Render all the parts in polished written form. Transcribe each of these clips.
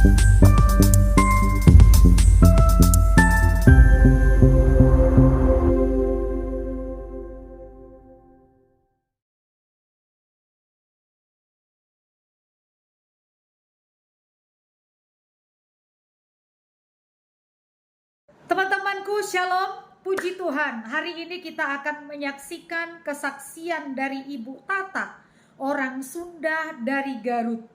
Teman-temanku, shalom, puji Tuhan. Hari ini kita akan menyaksikan kesaksian dari Ibu Tata, orang Sunda dari Garut.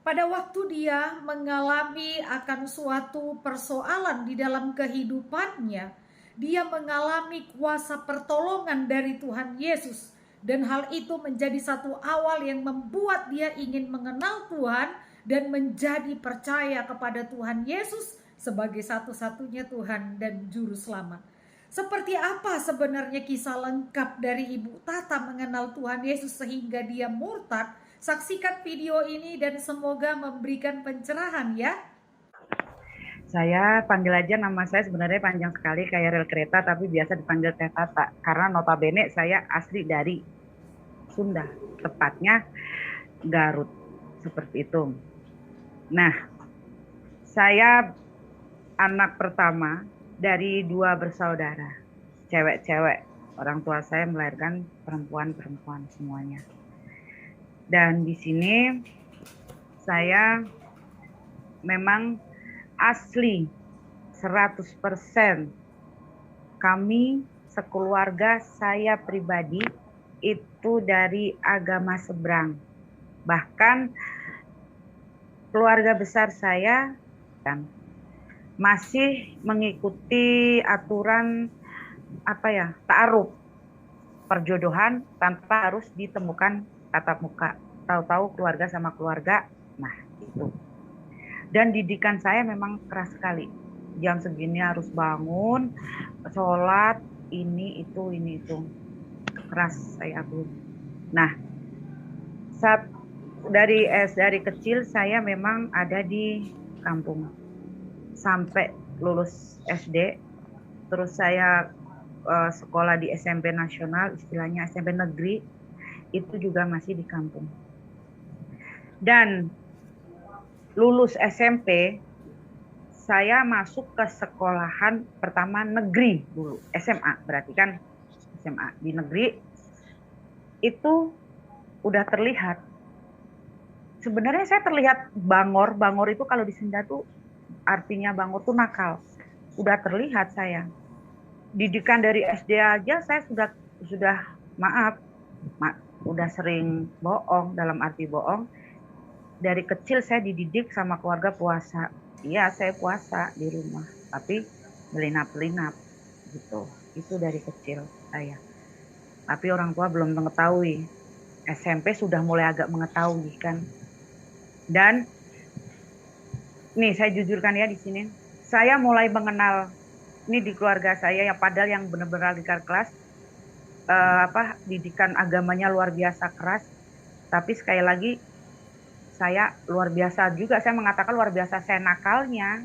Pada waktu dia mengalami akan suatu persoalan di dalam kehidupannya, dia mengalami kuasa pertolongan dari Tuhan Yesus. Dan hal itu menjadi satu awal yang membuat dia ingin mengenal Tuhan dan menjadi percaya kepada Tuhan Yesus sebagai satu-satunya Tuhan dan Juru Selamat. Seperti apa sebenarnya kisah lengkap dari Ibu Tata mengenal Tuhan Yesus sehingga dia murtad? Saksikan video ini dan semoga memberikan pencerahan ya. Saya panggil aja, nama saya sebenarnya panjang sekali kayak rel kereta, tapi biasa dipanggil Teh Tata. Karena notabene saya asli dari Sunda, tepatnya Garut, seperti itu. Nah, saya anak pertama dari 2 bersaudara, cewek-cewek. Orang tua saya melahirkan perempuan-perempuan semuanya. Dan di sini saya memang asli 100%. Kami sekeluarga, saya pribadi itu dari agama seberang. Bahkan keluarga besar saya kan masih mengikuti aturan ta'aruf, perjodohan tanpa harus ditemukan tatap muka. Tahu-tahu keluarga sama keluarga. Nah, itu. Dan didikan saya memang keras sekali. Jam segini harus bangun, sholat, ini itu. Keras saya akui. Nah, dari kecil saya memang ada di kampung. Sampai lulus SD, terus saya sekolah di SMP nasional, istilahnya SMP negeri, itu juga masih di kampung. Dan lulus SMP, saya masuk ke sekolahan pertama negeri dulu, SMA, berarti kan SMA di negeri, itu udah terlihat. Sebenarnya saya terlihat bangor itu kalau di Sunda tuh artinya bangor tuh nakal. Udah terlihat saya. Didikan dari SD aja saya sudah udah sering bohong, dalam arti bohong. Dari kecil saya dididik sama keluarga puasa. Iya, saya puasa di rumah, tapi melinap-linap gitu. Itu dari kecil saya. Tapi orang tua belum mengetahui. SMP sudah mulai agak mengetahui kan. Dan nih saya jujurkan ya di sini, saya mulai mengenal ini di keluarga saya yang padahal yang benar-benar di kelas didikan agamanya luar biasa keras. Tapi sekali lagi saya luar biasa juga, saya mengatakan luar biasa saya nakalnya.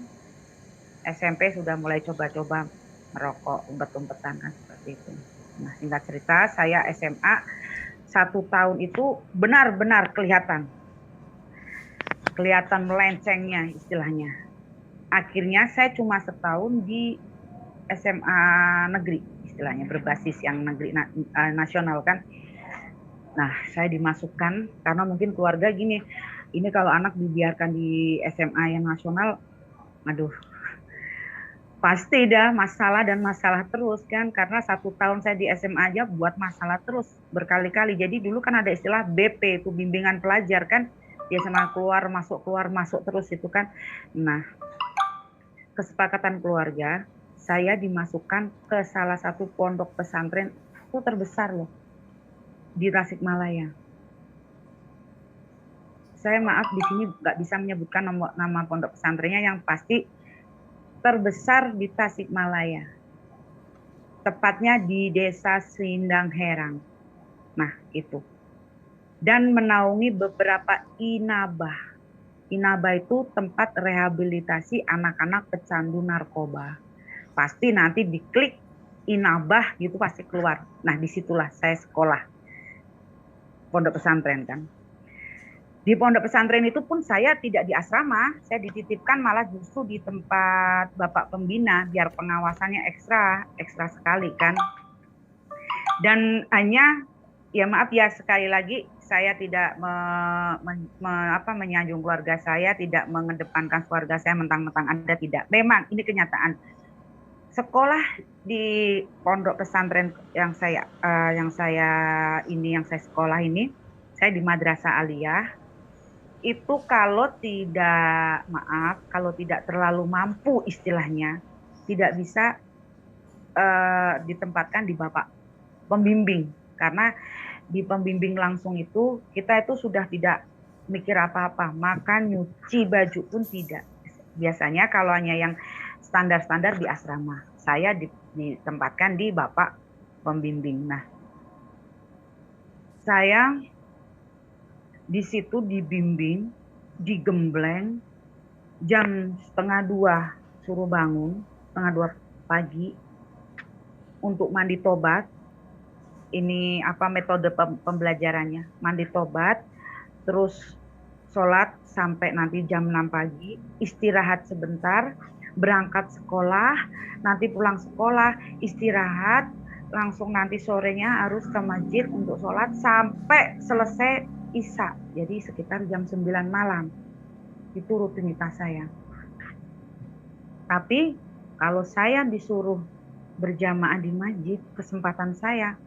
SMP sudah mulai coba-coba merokok, umpet-umpetan kan seperti itu. Nah, singkat cerita, saya SMA 1 tahun itu benar-benar kelihatan melencengnya istilahnya. Akhirnya saya cuma setahun di SMA negeri istilahnya, berbasis yang negeri nasional kan. Nah, saya dimasukkan karena mungkin keluarga gini, ini kalau anak dibiarkan di SMA yang nasional, aduh, pasti dah masalah dan masalah terus kan, karena 1 tahun saya di SMA aja buat masalah terus berkali-kali. Jadi dulu kan ada istilah BP, itu bimbingan pelajar kan, dia sama keluar masuk terus itu kan. Nah, kesepakatan keluarga, saya dimasukkan ke salah satu pondok pesantren itu terbesar loh di Tasikmalaya. Saya maaf di sini nggak bisa menyebutkan nama pondok pesantrennya, yang pasti terbesar di Tasikmalaya. Tepatnya di Desa Sindang Herang. Nah, itu. Dan menaungi beberapa inabah. Inabah itu tempat rehabilitasi anak-anak pecandu narkoba. Pasti nanti diklik inabah gitu pasti keluar. Nah, disitulah saya sekolah pondok pesantren kan. Di pondok pesantren itu pun saya tidak di asrama, saya dititipkan malah justru di tempat bapak pembina biar pengawasannya ekstra sekali kan. Dan hanya ya maaf ya sekali lagi saya tidak menyanjung keluarga saya, tidak mengedepankan keluarga saya mentang-mentang Anda tidak. Memang ini kenyataan. Sekolah di pondok pesantren yang saya sekolah ini, saya di Madrasah Aliyah. Itu kalau tidak terlalu mampu istilahnya, tidak bisa ditempatkan di bapak pembimbing, karena di pembimbing langsung itu kita itu sudah tidak mikir apa-apa, makan nyuci baju pun tidak. Biasanya kalau hanya yang standar-standar di asrama, saya ditempatkan di bapak pembimbing. Nah, saya di situ dibimbing, digembleng, jam 1:30 suruh bangun, 1:30 pagi untuk mandi tobat. Ini metode pembelajarannya, mandi tobat, terus sholat sampai nanti jam 6 pagi, istirahat sebentar, berangkat sekolah, nanti pulang sekolah, istirahat, langsung nanti sorenya harus ke masjid untuk sholat sampai selesai Isya, jadi sekitar jam 9 malam. Itu rutinitas saya. Tapi kalau saya disuruh berjamaah di masjid, kesempatan saya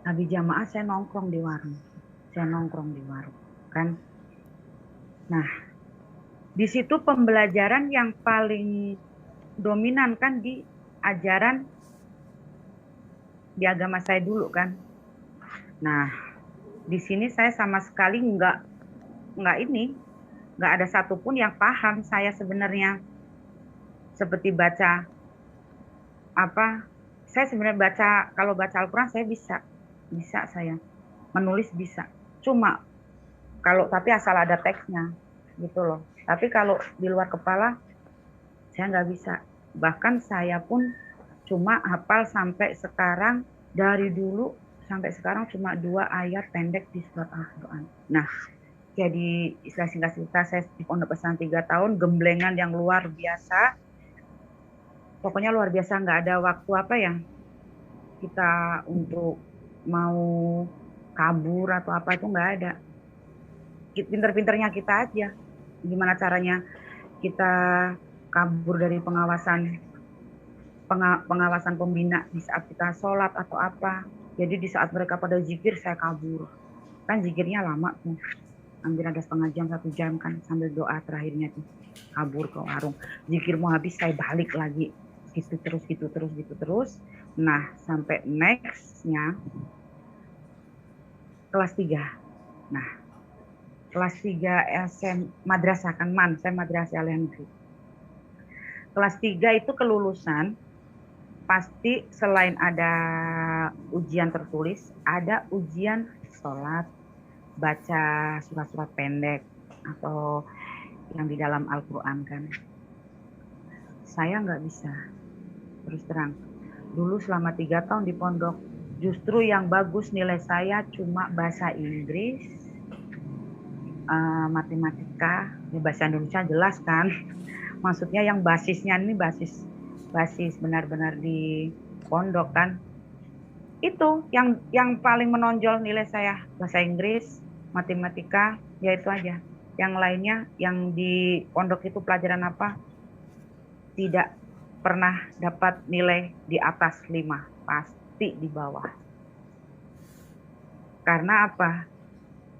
habis jamaah saya nongkrong di warung. Kan. Nah, di situ pembelajaran yang paling dominan kan di ajaran di agama saya dulu kan. Nah, di sini saya sama sekali nggak ada satupun yang paham saya sebenarnya. Seperti baca saya sebenarnya kalau baca Al-Quran saya bisa saya menulis bisa. Cuma tapi asal ada teksnya gitu loh. Tapi kalau di luar kepala saya nggak bisa. Bahkan saya pun cuma hafal sampai sekarang, dari dulu sampai sekarang cuma 2 ayat pendek di surat Al-Quran. Nah, jadi istilah singkat cerita, saya di pondok pesantren 3 tahun, gemblengan yang luar biasa. Pokoknya luar biasa, nggak ada waktu kita untuk mau kabur atau apa, itu nggak ada. Pinter-pinternya kita aja. Gimana caranya kita kabur dari pengawasan pembina di saat kita sholat atau apa. Jadi di saat mereka pada zikir, saya kabur. Kan zikirnya lama tuh. Hampir ada setengah jam, 1 jam kan. Sambil doa terakhirnya tuh. Kabur ke warung. Zikir mau habis, saya balik lagi. Gitu terus. Nah, sampai next-nya kelas 3. Nah, kelas 3 madrasah kan, saya Madrasah Aliyah Negeri. Kelas 3 itu kelulusan, pasti selain ada ujian tertulis, ada ujian sholat, baca surat-surat pendek, atau yang di dalam Al-Quran kan. Saya nggak bisa, terus terang. Dulu selama 3 tahun di pondok, justru yang bagus nilai saya cuma bahasa Inggris, matematika, bahasa Indonesia jelas kan. Maksudnya yang basisnya ini basis benar-benar di pondok kan. Itu yang paling menonjol nilai saya, bahasa Inggris, matematika, ya itu aja. Yang lainnya yang di pondok itu pelajaran apa, tidak pernah dapat nilai di atas 5, pasti di bawah. Karena apa?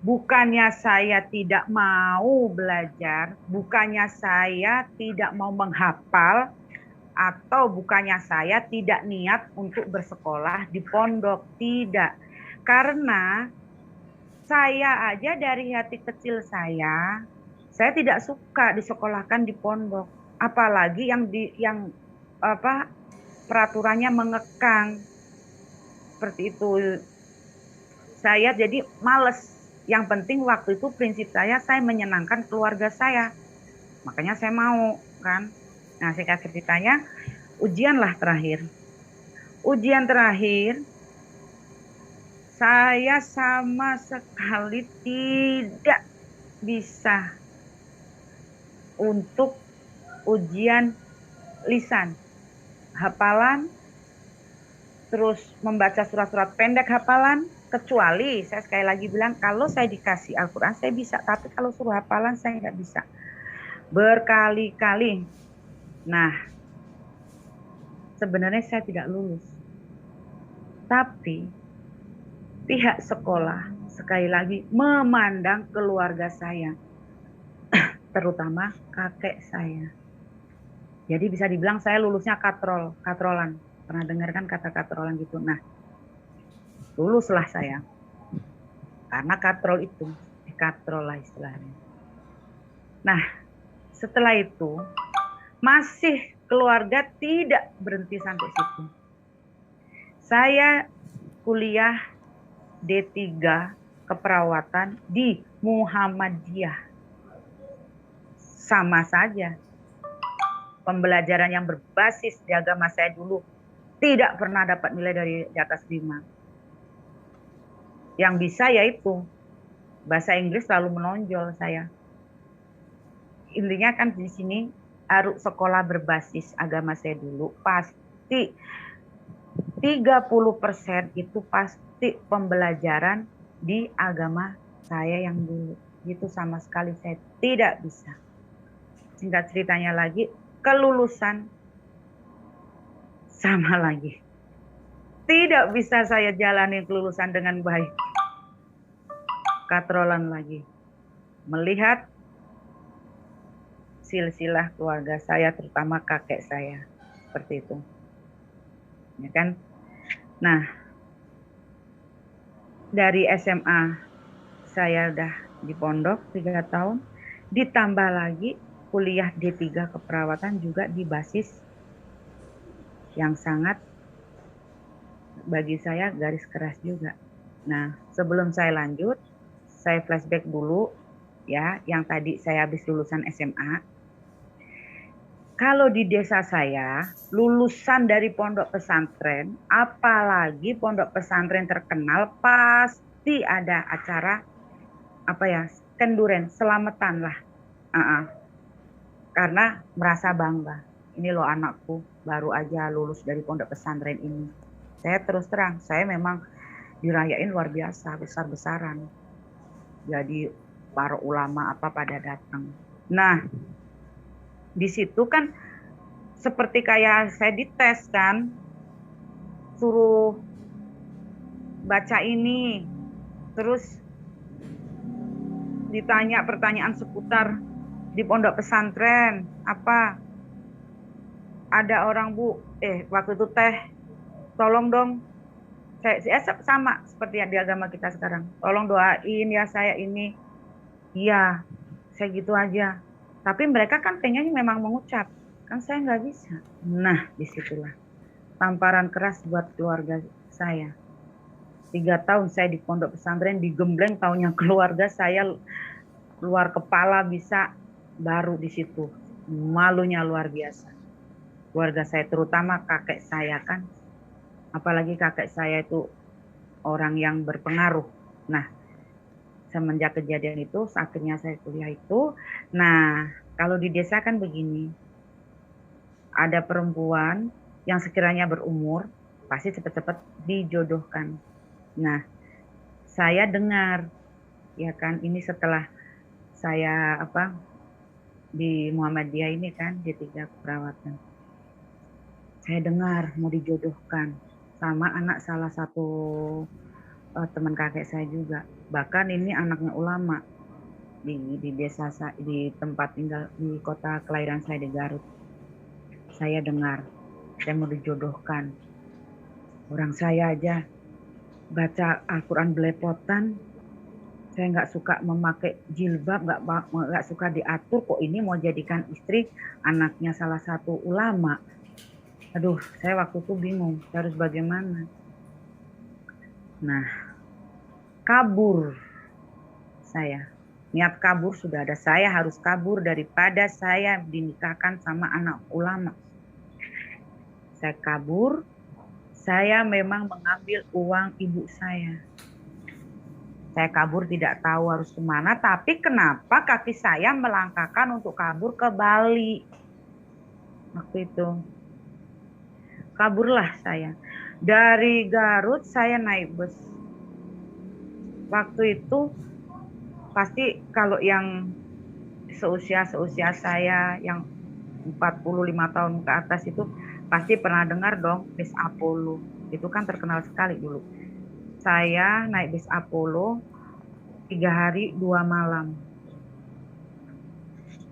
Bukannya saya tidak mau belajar, bukannya saya tidak mau menghafal, atau bukannya saya tidak niat untuk bersekolah di pondok. Tidak. Karena saya aja dari hati kecil saya tidak suka disekolahkan di pondok. Apalagi yang peraturannya mengekang. Seperti itu. Saya jadi males. Yang penting waktu itu prinsip saya menyenangkan keluarga saya. Makanya saya mau kan. Nah, singkat ceritanya, ujian terakhir. Ujian terakhir, saya sama sekali tidak bisa untuk ujian lisan, hafalan, terus membaca surat-surat pendek hafalan, kecuali saya sekali lagi bilang kalau saya dikasih Al-Quran saya bisa, tapi kalau suruh hafalan saya nggak bisa. Berkali-kali. Nah, sebenarnya saya tidak lulus. Tapi pihak sekolah sekali lagi memandang keluarga saya, terutama kakek saya. Jadi bisa dibilang saya lulusnya katrolan. Pernah dengar kan kata katrolan gitu. Nah, luluslah saya. Karena katrol itu, katrol lah istilahnya. Nah, setelah itu masih keluarga tidak berhenti sampai situ. Saya kuliah D3 keperawatan di Muhammadiyah. Sama saja. Pembelajaran yang berbasis di agama saya dulu tidak pernah dapat nilai di atas 5. Yang bisa yaitu bahasa Inggris selalu menonjol saya. Intinya kan di sini harus sekolah berbasis agama saya dulu pasti 30% itu pasti pembelajaran di agama saya yang dulu. Itu sama sekali saya tidak bisa. Singkat ceritanya lagi, kelulusan sama lagi. Tidak bisa saya jalani kelulusan dengan baik. Katrolan lagi. Melihat silsilah keluarga saya, terutama kakek saya. Seperti itu. Ya kan? Nah, dari SMA saya udah di pondok 3 tahun. Ditambah lagi kuliah D3 keperawatan juga di basis yang sangat bagi saya garis keras juga. Nah, sebelum saya lanjut, saya flashback dulu ya, yang tadi saya habis lulusan SMA. Kalau di desa saya, lulusan dari pondok pesantren, apalagi pondok pesantren terkenal, pasti ada acara kenduren, selamatan lah. Karena merasa bangga. Ini loh anakku baru aja lulus dari pondok pesantren ini. Saya terus terang, saya memang dirayain luar biasa, besar-besaran. Jadi para ulama pada datang. Nah, di situ kan seperti kayak saya dites kan, suruh baca ini, terus ditanya pertanyaan seputar di pondok pesantren, ada orang Bu, waktu itu tolong dong, saya sama seperti yang di agama kita sekarang, tolong doain ya saya ini, iya, saya gitu aja. Tapi mereka kan pengennya memang mengucap, kan saya nggak bisa. Nah, disitulah tamparan keras buat keluarga saya. 3 tahun saya di pondok pesantren, digembleng taunya keluarga saya luar kepala bisa, baru di situ malunya luar biasa. Keluarga saya terutama kakek saya kan, apalagi kakek saya itu orang yang berpengaruh. Nah, semenjak kejadian itu, akhirnya saya kuliah itu. Nah, kalau di desa kan begini, ada perempuan yang sekiranya berumur, pasti cepat-cepat dijodohkan. Nah, saya dengar, ya kan, ini setelah saya di Muhammadiyah ini kan, D3 keperawatan. Saya dengar mau dijodohkan sama anak salah satu teman kakek saya juga. Bahkan ini anaknya ulama di desa saya, di tempat tinggal di kota kelahiran saya di Garut. Saya dengar saya mau dijodohkan. Orang saya aja baca Al-Quran belepotan, saya nggak suka memakai jilbab, nggak suka diatur, kok ini mau jadikan istri anaknya salah satu ulama. Aduh, saya waktu itu bingung, saya harus bagaimana. Nah, kabur saya. Niat kabur sudah ada, saya harus kabur daripada saya dinikahkan sama anak ulama. Saya kabur, saya memang mengambil uang ibu saya. Saya kabur tidak tahu harus kemana, tapi kenapa kaki saya melangkahkan untuk kabur ke Bali. Waktu itu kaburlah saya. Dari Garut saya naik bus. Waktu itu pasti kalau yang seusia saya yang 45 tahun ke atas itu pasti pernah dengar dong bis Apollo. Itu kan terkenal sekali dulu. Saya naik bis Apollo 3 hari 2 malam.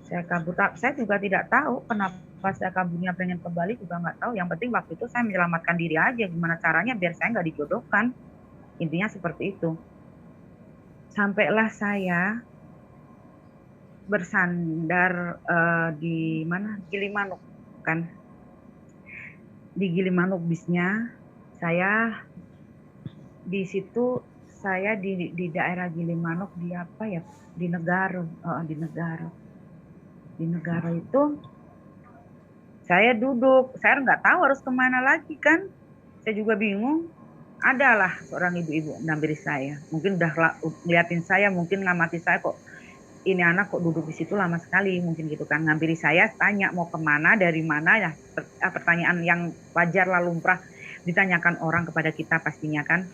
Saya kabur, saya juga tidak tahu kenapa saya kaburnya pengen ke Bali, juga nggak tahu. Yang penting waktu itu saya menyelamatkan diri aja, gimana caranya biar saya nggak dijodohkan. Intinya seperti itu. Sampailah saya bersandar di mana? Gilimanuk kan. Di Gilimanuk bisnya, saya di situ saya di daerah Gilimanuk di apa ya? Di Negara, di Negara itu saya duduk, saya nggak tahu harus kemana lagi kan. Saya juga bingung. Adalah seorang ibu-ibu nampiri saya. Mungkin udah ngeliatin saya, mungkin ngamati saya kok. Ini anak kok duduk di situ lama sekali, mungkin gitu kan. Ngampiri saya, tanya mau kemana, dari mana ya. Pertanyaan yang wajar lah lumrah ditanyakan orang kepada kita pastinya kan.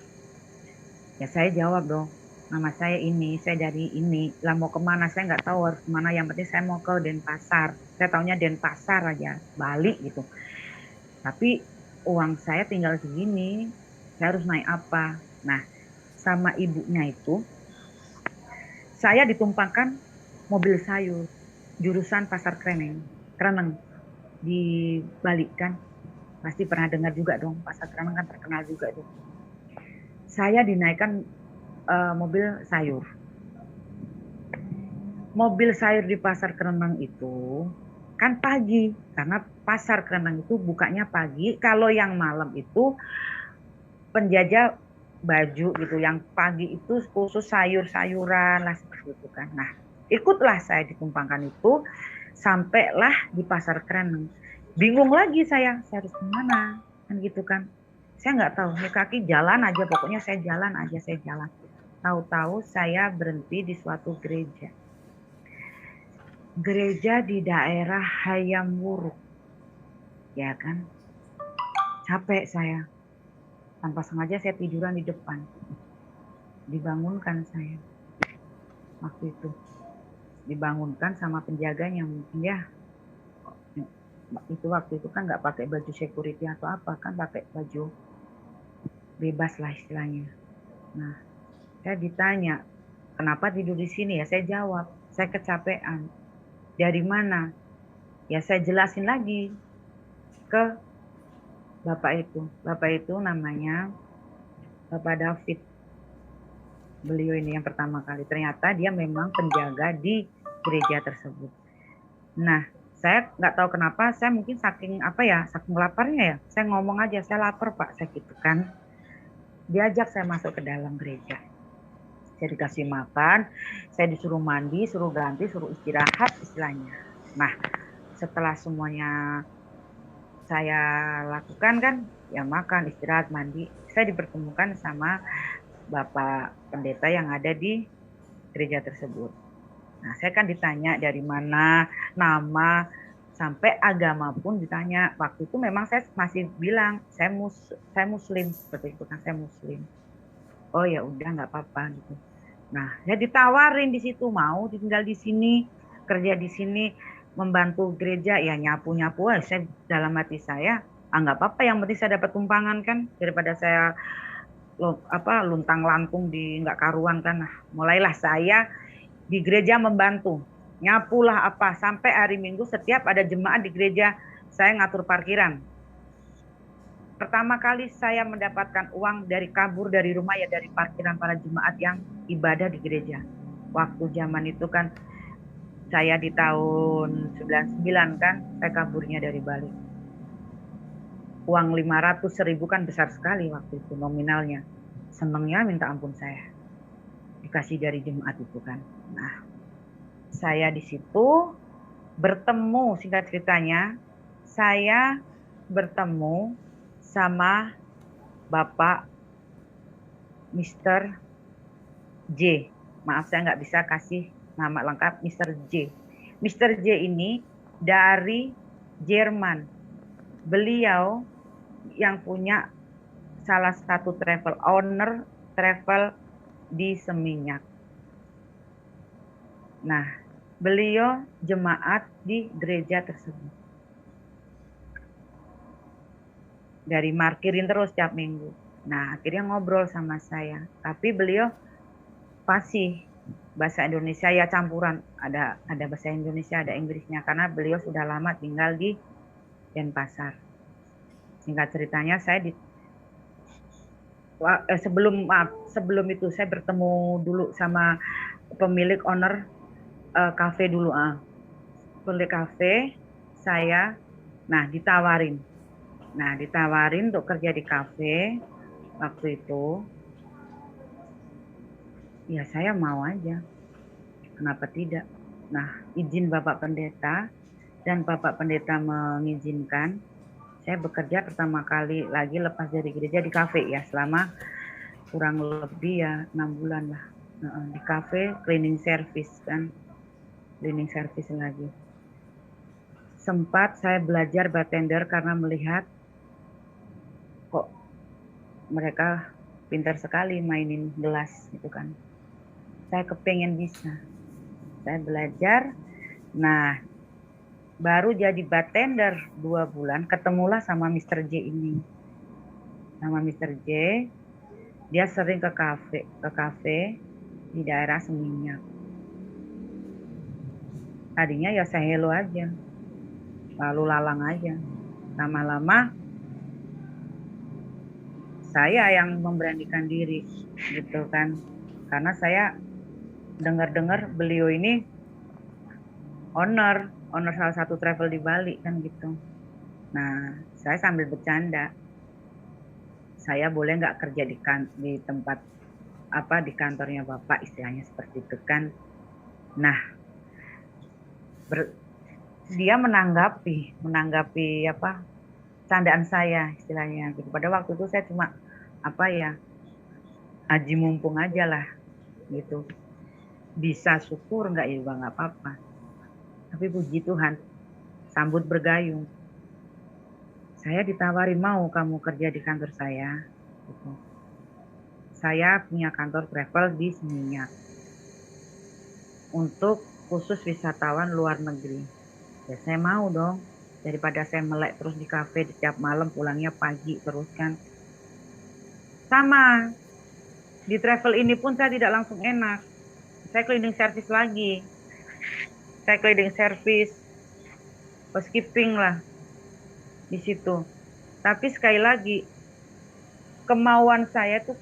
Ya saya jawab dong. Nama saya ini, saya dari ini. Lah mau kemana, saya nggak tahu harus kemana. Yang penting saya mau ke Denpasar. Saya taunya Denpasar aja, Bali gitu. Tapi uang saya tinggal segini, saya harus naik apa? Nah, sama ibunya itu, saya ditumpangkan mobil sayur, jurusan Pasar Kreneng, di Bali kan. Pasti pernah dengar juga dong, Pasar Kreneng kan terkenal juga tuh. Saya dinaikkan mobil sayur. Mobil sayur di Pasar Kreneng itu kan pagi, karena Pasar Kreneng itu bukanya pagi. Kalau yang malam itu penjajah baju gitu, yang pagi itu khusus sayur-sayuran lah seperti itu kan. Nah, ikutlah saya ditumpangkan itu, sampailah di Pasar Kreneng. Bingung lagi saya harus kemana kan gitu kan. Saya nggak tahu, nih kaki jalan aja, pokoknya saya jalan aja, saya jalan. Tahu-tahu saya berhenti di suatu gereja. Gereja di daerah Hayam Wuruk, ya kan. Capek saya. Tanpa sengaja saya tiduran di depan. Dibangunkan saya. Waktu itu. Dibangunkan sama penjaganya mungkin ya. Itu waktu itu kan nggak pakai baju security atau apa. Kan pakai baju bebas lah istilahnya. Nah, saya ditanya, kenapa tidur di sini ya? Saya jawab, saya kecapean. Dari mana? Ya saya jelasin lagi ke Bapak itu. Bapak itu namanya Bapak David. Beliau ini yang pertama kali. Ternyata dia memang penjaga di gereja tersebut. Nah, saya nggak tahu kenapa, saya mungkin saking laparnya ya. Saya ngomong aja, saya lapar Pak, saya gitu kan. Diajak saya masuk ke dalam gereja. Saya dikasih makan, saya disuruh mandi, suruh ganti, suruh istirahat istilahnya. Nah, setelah semuanya saya lakukan kan, ya makan, istirahat, mandi, saya dipertemukan sama Bapak Pendeta yang ada di gereja tersebut. Nah, saya kan ditanya dari mana, nama, sampai agama pun ditanya. Waktu itu memang saya masih bilang, saya Muslim, seperti itu kan, saya Muslim. Oh ya udah nggak apa-apa gitu. Nah, saya ditawarin di situ, mau tinggal di sini, kerja di sini, membantu gereja, ya nyapu-nyapu. Saya dalam hati saya, nggak apa-apa, yang penting saya dapat tumpangan kan, daripada saya luntang lantung di nggak karuan kan. Nah, mulailah saya di gereja membantu, nyapulah apa, sampai hari Minggu setiap ada jemaat di gereja saya ngatur parkiran. Pertama kali saya mendapatkan uang dari kabur dari rumah ya, dari parkiran para jemaat yang ibadah di gereja. Waktu zaman itu kan saya di tahun 99 kan, saya kaburnya dari Bali. Uang 500.000 kan besar sekali waktu itu nominalnya. Senengnya minta ampun saya. Dikasih dari jemaat itu kan. Nah, saya di situ bertemu, singkat ceritanya, saya bertemu sama Bapak Mister J. Maaf saya nggak bisa kasih nama lengkap Mr. J. Mr. J ini dari Jerman. Beliau yang punya salah satu owner travel di Seminyak. Nah, beliau jemaat di gereja tersebut. Dari markirin terus tiap minggu. Nah, akhirnya ngobrol sama saya. Tapi beliau fasih bahasa Indonesia ya campuran. Ada bahasa Indonesia, ada Inggrisnya. Karena beliau sudah lama tinggal di Denpasar. Singkat ceritanya saya sebelum itu saya bertemu dulu sama pemilik owner kafe dulu. Pemilik kafe saya, ditawarin untuk kerja di kafe waktu itu. Ya saya mau aja, kenapa tidak. Nah, izin Bapak Pendeta dan Bapak Pendeta mengizinkan saya bekerja pertama kali lagi lepas dari gereja di kafe ya, selama kurang lebih ya 6 bulan lah di kafe, cleaning service lagi. Sempat saya belajar bartender karena melihat kok mereka pintar sekali mainin gelas gitu kan. Saya kepengen bisa. Saya belajar. Nah, baru jadi bartender 2 bulan, ketemulah sama Mr. J ini. Sama Mr. J, dia sering ke kafe di daerah Seminyak. Tadinya ya saya hello aja, lalu lalang aja. Lama-lama saya yang memberanikan diri gitu kan. Karena saya dengar-dengar beliau ini owner salah satu travel di Bali kan gitu. Nah, saya sambil bercanda, saya boleh nggak kerja di tempat di kantornya Bapak, istilahnya seperti itu kan. Nah, dia menanggapi candaan saya istilahnya gitu. Pada waktu itu saya cuma aji mumpung aja lah gitu. Bisa syukur nggak ya juga nggak apa-apa. Tapi puji Tuhan, sambut bergayung. Saya ditawarin, mau kamu kerja di kantor saya. Gitu. Saya punya kantor travel di Seminyak untuk khusus wisatawan luar negeri. Ya saya mau dong, daripada saya melek terus di kafe setiap malam, pulangnya pagi terus kan. Sama, di travel ini pun saya tidak langsung enak. Saya cleaning service lagi. Saya cleaning service, housekeeping lah di situ. Tapi sekali lagi, kemauan saya tuh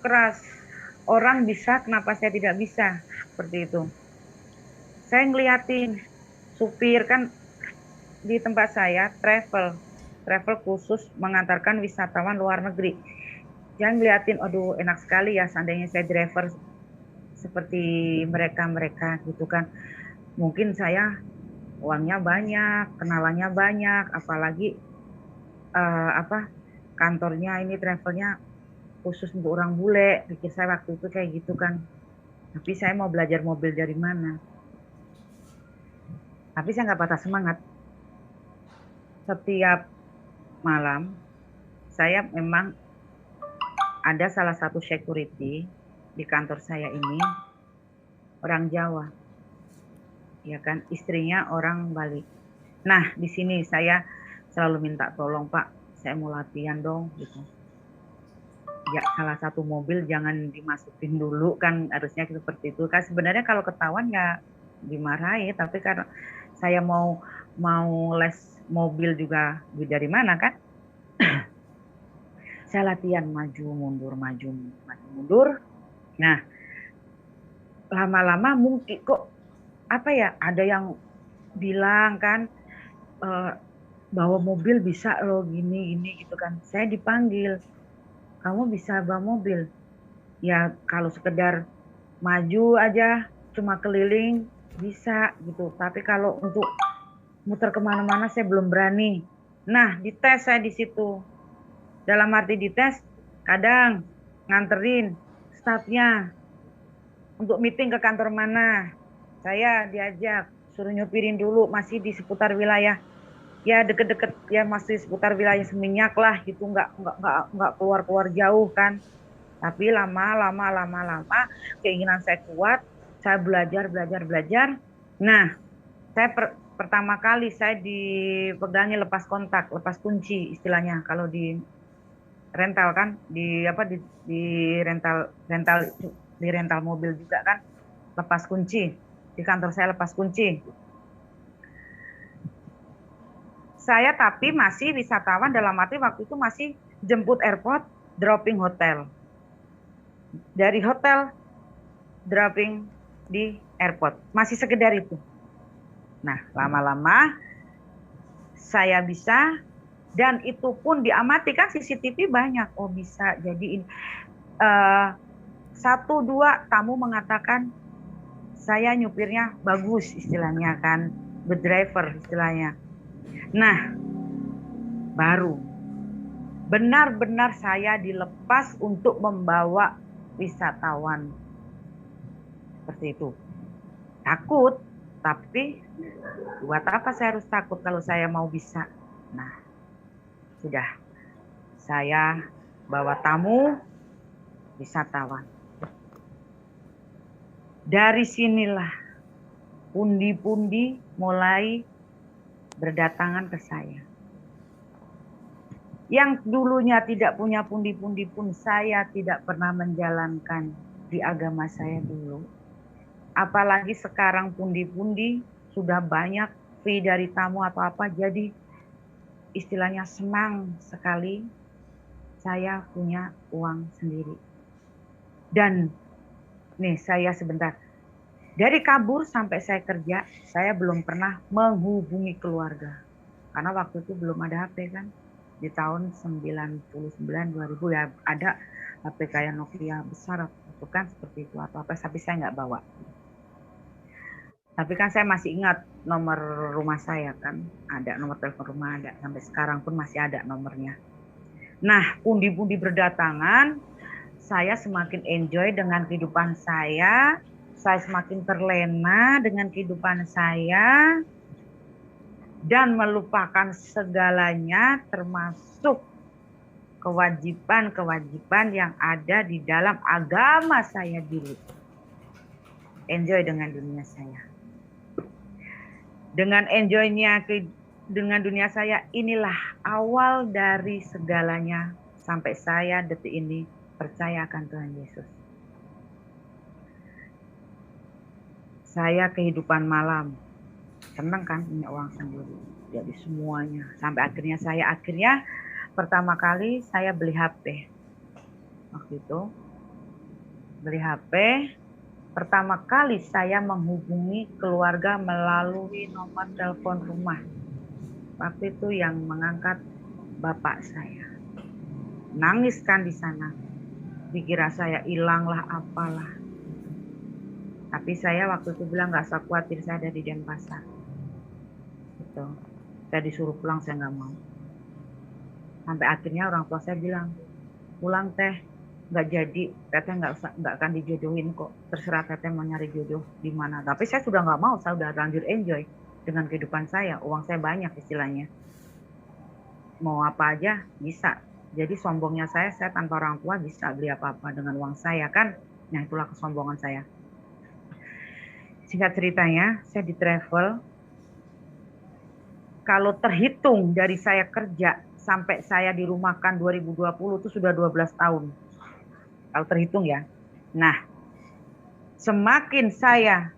keras. Orang bisa, kenapa saya tidak bisa? Seperti itu. Saya ngeliatin supir kan di tempat saya travel khusus mengantarkan wisatawan luar negeri. Jangan ngeliatin, aduh enak sekali ya seandainya saya driver seperti mereka gitu kan. Mungkin saya uangnya banyak, kenalannya banyak, apalagi kantornya ini travelnya khusus untuk orang bule. Pikir saya waktu itu kayak gitu kan. Tapi saya mau belajar mobil dari mana? Tapi saya nggak patah semangat. Setiap malam saya memang ada salah satu security di kantor saya ini orang Jawa, ya kan, istrinya orang Bali. Nah di sini saya selalu minta tolong, Pak, saya mau latihan dong gitu. Ya salah satu mobil jangan dimasukin dulu kan, harusnya seperti itu kan. Sebenarnya kalau ketahuan ya dimarahi, tapi karena saya mau les mobil juga dari mana kan. Saya latihan maju mundur. Nah lama-lama mungkin kok ada yang bilang kan bawa mobil bisa loh gini gitu kan. Saya dipanggil, kamu bisa bawa mobil? Ya kalau sekedar maju aja cuma keliling bisa gitu, tapi kalau untuk muter kemana-mana saya belum berani. Nah dites saya di situ, dalam arti dites kadang nganterin staffnya, untuk meeting ke kantor mana. Saya diajak, suruh nyupirin dulu, masih di seputar wilayah, ya deket-deket, ya masih seputar wilayah Seminyak lah gitu, nggak keluar-keluar jauh kan. Tapi lama keinginan saya kuat, saya belajar. Nah, saya pertama kali saya dipegangi lepas kontak, lepas kunci istilahnya. Kalau di rental kan, di rental mobil juga kan, lepas kunci. Di kantor saya lepas kunci. Saya tapi masih wisatawan, dalam arti waktu itu masih jemput airport, dropping hotel. Dari hotel, dropping di airport. Masih sekedar itu. Nah, lama-lama saya bisa, dan itu pun diamati kan, CCTV banyak. Oh bisa, jadi ini. 1-2 tamu mengatakan saya nyupirnya bagus istilahnya kan, good driver istilahnya. Nah, baru benar-benar saya dilepas untuk membawa wisatawan. Seperti itu. Takut, tapi buat apa saya harus takut kalau saya mau bisa? Nah, sudah. Saya bawa tamu wisatawan. Dari sinilah pundi-pundi mulai berdatangan ke saya. Yang dulunya tidak punya pundi-pundi pun saya tidak pernah menjalankan di agama saya dulu. Apalagi sekarang pundi-pundi sudah banyak fee dari tamu atau apa, jadi istilahnya senang sekali saya punya uang sendiri. Dan nih saya sebentar, dari kabur sampai saya kerja, saya belum pernah menghubungi keluarga. Karena waktu itu belum ada HP kan. Di tahun 99-2000 ya ada HP kayak Nokia besar itu kan, seperti itu atau apa, tapi saya nggak bawa. Tapi kan saya masih ingat nomor rumah saya kan, ada nomor telepon rumah, ada sampai sekarang pun masih ada nomornya. Nah, pundi-pundi berdatangan, saya semakin enjoy dengan kehidupan saya semakin terlena dengan kehidupan saya, dan melupakan segalanya termasuk kewajiban-kewajiban yang ada di dalam agama saya dulu. Enjoy dengan dunia saya. Dengan enjoynya dengan dunia saya, inilah awal dari segalanya sampai saya detik ini percaya akan Tuhan Yesus. Saya kehidupan malam, senang kan punya uang sendiri, jadi semuanya. Sampai akhirnya pertama kali saya beli HP. Waktu itu beli HP, pertama kali saya menghubungi keluarga melalui nomor telepon rumah. Waktu itu yang mengangkat bapak saya. Nangis kan di sana. Dikira saya hilang lah apalah. Tapi saya waktu itu bilang nggak usah khawatir, saya ada di Denpasar. Gitu. Saya disuruh pulang, saya nggak mau. Sampai akhirnya orang tua saya bilang, pulang teh, nggak jadi, teteh nggak akan dijodohin kok. Terserah teteh mau nyari jodoh di mana. Tapi saya sudah nggak mau, saya udah lanjut enjoy dengan kehidupan saya. Uang saya banyak istilahnya. Mau apa aja bisa. Jadi sombongnya saya tanpa orang tua bisa beli apa-apa dengan uang saya kan. Nah itulah kesombongan saya. Singkat ceritanya, saya di travel. Kalau terhitung dari saya kerja sampai saya dirumahkan 2020 itu sudah 12 tahun. Kalau terhitung ya. Nah, semakin saya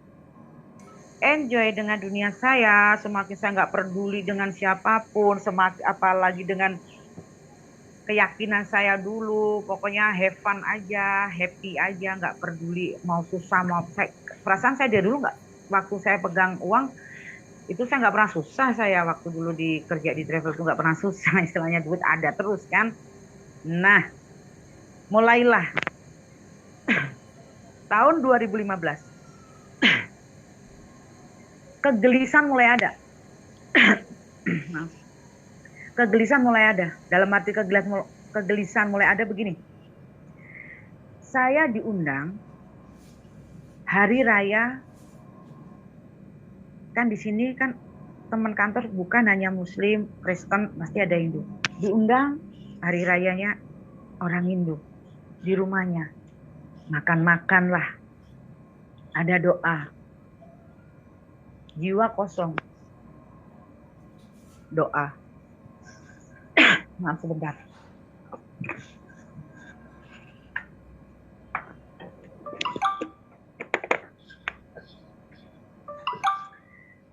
enjoy dengan dunia saya, semakin saya nggak peduli dengan siapapun, semakin apalagi dengan keyakinan saya dulu, pokoknya have fun aja, happy aja, nggak peduli mau susah mau perasaan saya dari dulu nggak, waktu saya pegang uang itu saya nggak pernah susah. Saya waktu dulu kerja di travel itu nggak pernah susah, istilahnya duit ada terus kan. Nah, mulailah tahun 2015 kegelisahan mulai ada. Kegelisahan mulai ada. Dalam arti kegelisahan mulai ada begini. Saya diundang Hari raya kan di sini kan teman kantor bukan hanya Muslim, Kristen, pasti ada Hindu. Diundang hari rayanya orang Hindu di rumahnya. Makan-makan lah. Ada doa. Jiwa kosong. Doa. Maaf sebentar.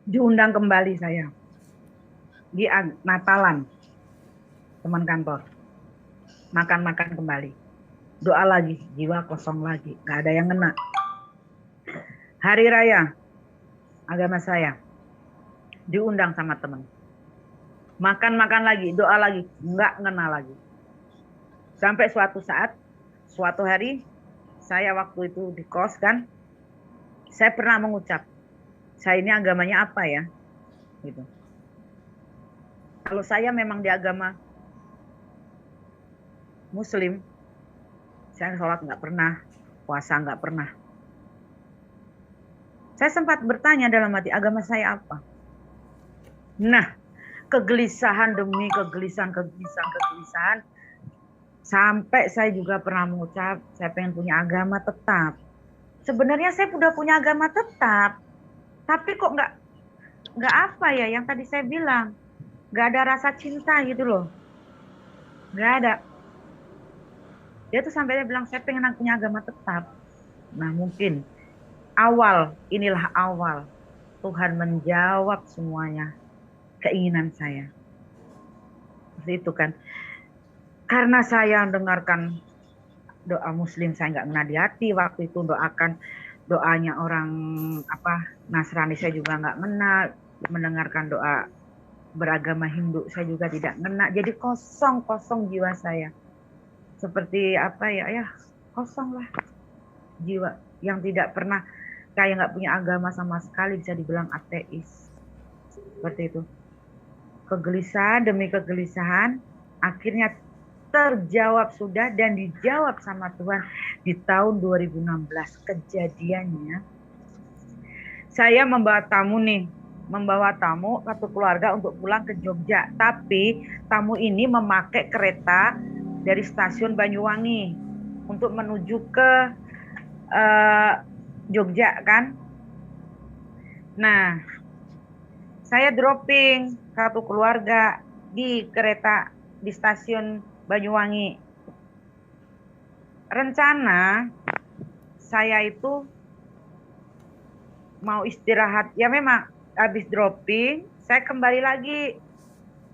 Diundang kembali saya di Natalan, teman kantor, makan-makan kembali, doa lagi, jiwa kosong lagi, gak ada yang ngena. Hari raya agama saya, diundang sama teman, makan-makan lagi, doa lagi, nggak ngena lagi. Sampai suatu saat, suatu hari, saya waktu itu di kos kan, saya pernah mengucap, saya ini agamanya apa ya, gitu. Kalau saya memang di agama Muslim, saya sholat nggak pernah, puasa nggak pernah. Saya sempat bertanya dalam hati, agama saya apa? Nah, kegelisahan demi kegelisahan, sampai saya juga pernah mengucap, saya pengen punya agama tetap. Sebenarnya saya sudah punya agama tetap, tapi kok nggak apa ya, yang tadi saya bilang, nggak ada rasa cinta gitu loh, nggak ada. Dia tuh sampai dia bilang, saya pengen punya agama tetap. Nah mungkin inilah awal Tuhan menjawab semuanya keinginan saya. Seperti itu kan. Karena saya dengarkan doa Muslim, saya nggak ngena di hati waktu itu, doanya orang Nasrani saya juga nggak ngena, mendengarkan doa beragama Hindu saya juga tidak ngena, jadi kosong jiwa saya. Seperti kosong lah jiwa yang tidak pernah, kayak nggak punya agama sama sekali, bisa dibilang ateis. Seperti itu. Kegelisahan demi kegelisahan akhirnya terjawab sudah dan dijawab sama Tuhan di tahun 2016. Kejadiannya saya membawa tamu satu keluarga untuk pulang ke Jogja, tapi tamu ini memakai kereta dari stasiun Banyuwangi untuk menuju ke Jogja kan. Nah, saya dropping satu keluarga di kereta di stasiun Banyuwangi. Rencana saya itu mau istirahat. Ya memang habis dropping, saya kembali lagi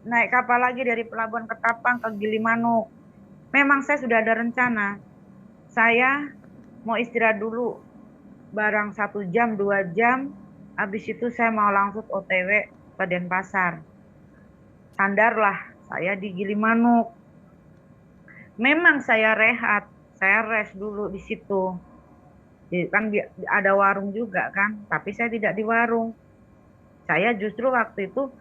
naik kapal lagi dari Pelabuhan Ketapang ke Gilimanuk. Memang saya sudah ada rencana. Saya mau istirahat dulu barang 1 jam 2 jam. Habis itu saya mau langsung OTW ke Denpasar. Sandarlah saya di Gilimanuk. Memang saya rehat, saya rest dulu di situ. Kan ada warung juga kan, tapi saya tidak di warung. Saya justru waktu itu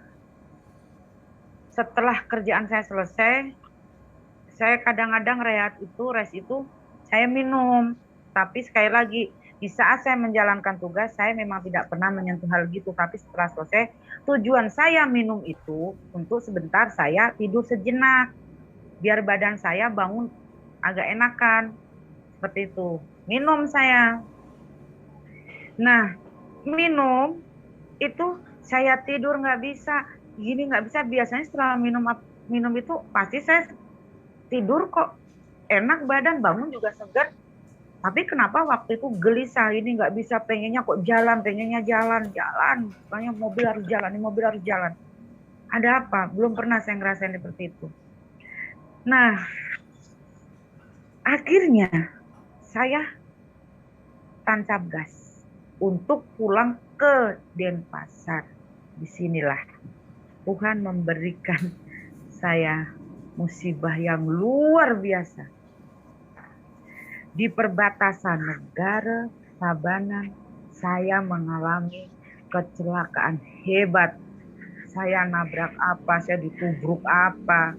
setelah kerjaan saya selesai, saya kadang-kadang rest itu saya minum. Tapi sekali lagi, di saat saya menjalankan tugas, saya memang tidak pernah menyentuh hal gitu. Tapi setelah selesai, tujuan saya minum itu untuk sebentar saya tidur sejenak, biar badan saya bangun agak enakan. Seperti itu. Minum saya. Nah, minum itu saya tidur nggak bisa. Gini nggak bisa. Biasanya setelah minum itu pasti saya tidur kok enak, badan bangun juga segar. Tapi kenapa waktu itu gelisah, ini nggak bisa, pengennya kok pengennya jalan. Pokoknya mobil harus jalan. Ada apa? Belum pernah saya ngerasain seperti itu. Nah, akhirnya saya tancap gas untuk pulang ke Denpasar. Disinilah Tuhan memberikan saya musibah yang luar biasa. Di perbatasan negara Tabanan, saya mengalami kecelakaan hebat. Saya nabrak apa, saya ditubruk apa,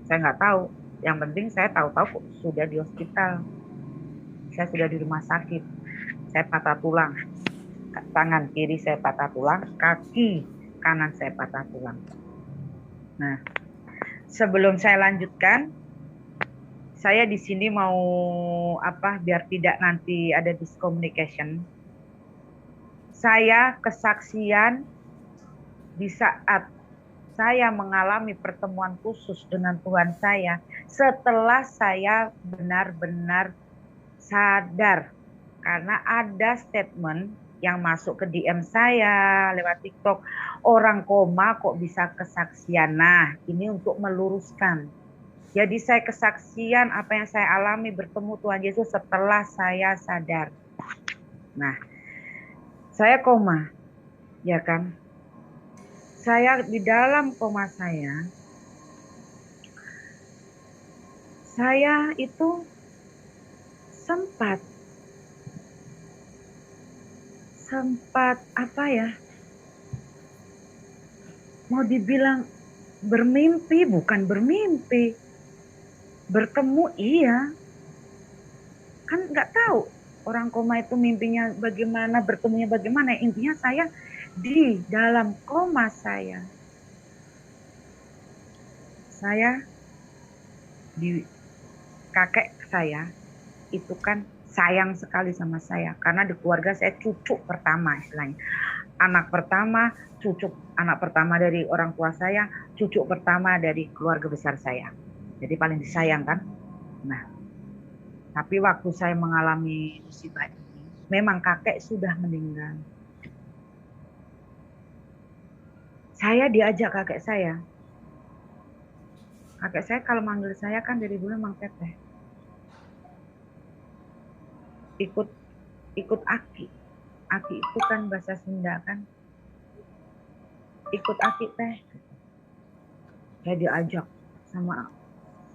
saya nggak tahu. Yang penting saya tahu sudah di hospital, saya sudah di rumah sakit. saya patah tulang. Tangan kiri saya patah tulang, kaki kanan saya patah tulang. Nah, sebelum saya lanjutkan, saya di sini mau biar tidak nanti ada miscommunication. Saya kesaksian di saat saya mengalami pertemuan khusus dengan Tuhan saya setelah saya benar-benar sadar. Karena ada statement yang masuk ke DM saya lewat TikTok, orang koma kok bisa kesaksian. Nah, ini untuk meluruskan. Jadi saya kesaksian apa yang saya alami bertemu Tuhan Yesus setelah saya sadar. Nah, saya koma, ya kan? Saya di dalam koma saya itu sempat mau dibilang bermimpi, bukan bermimpi. Bertemu iya, kan nggak tahu orang koma itu mimpinya bagaimana, bertemunya bagaimana. Intinya saya di dalam koma saya di kakek saya itu kan sayang sekali sama saya karena di keluarga saya cucu pertama istilahnya. Anak pertama dari orang tua saya, cucu pertama dari keluarga besar saya. Jadi paling disayang kan. Nah, tapi waktu saya mengalami musibah ini, memang kakek sudah meninggal. Saya diajak kakek saya. Kakek saya kalau manggil saya kan dari dulu Mang Teteh. Ikut Aki. Aki itu kan bahasa Sunda kan. Ikut Aki teh. Saya diajak sama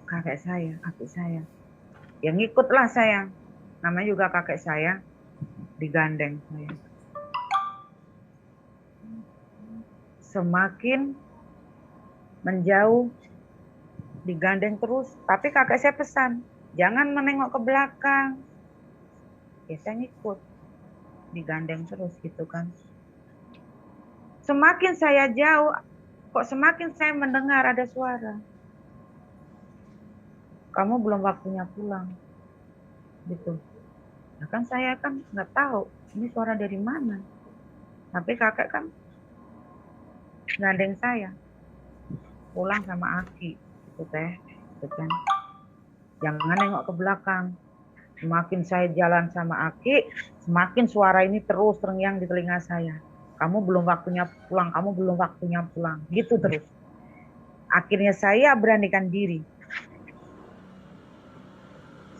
kakek saya, Aki saya. Ya ngikutlah saya. Namanya juga kakek saya, digandeng saya. Semakin menjauh, digandeng terus. Tapi kakek saya pesan, jangan menengok ke belakang. Ya saya ngikut, digandeng terus gitu kan. Semakin saya jauh, kok semakin saya mendengar ada suara. Kamu belum waktunya pulang. Gitu. Nah kan saya kan nggak tahu ini suara dari mana. Tapi kakek kan gandeng saya. Pulang sama Aki. Gitu teh. Gitu kan. Jangan nengok ke belakang. Semakin saya jalan sama Aki, semakin suara ini terus terngiang di telinga saya. Kamu belum waktunya pulang, kamu belum waktunya pulang. Gitu terus. Akhirnya saya beranikan diri.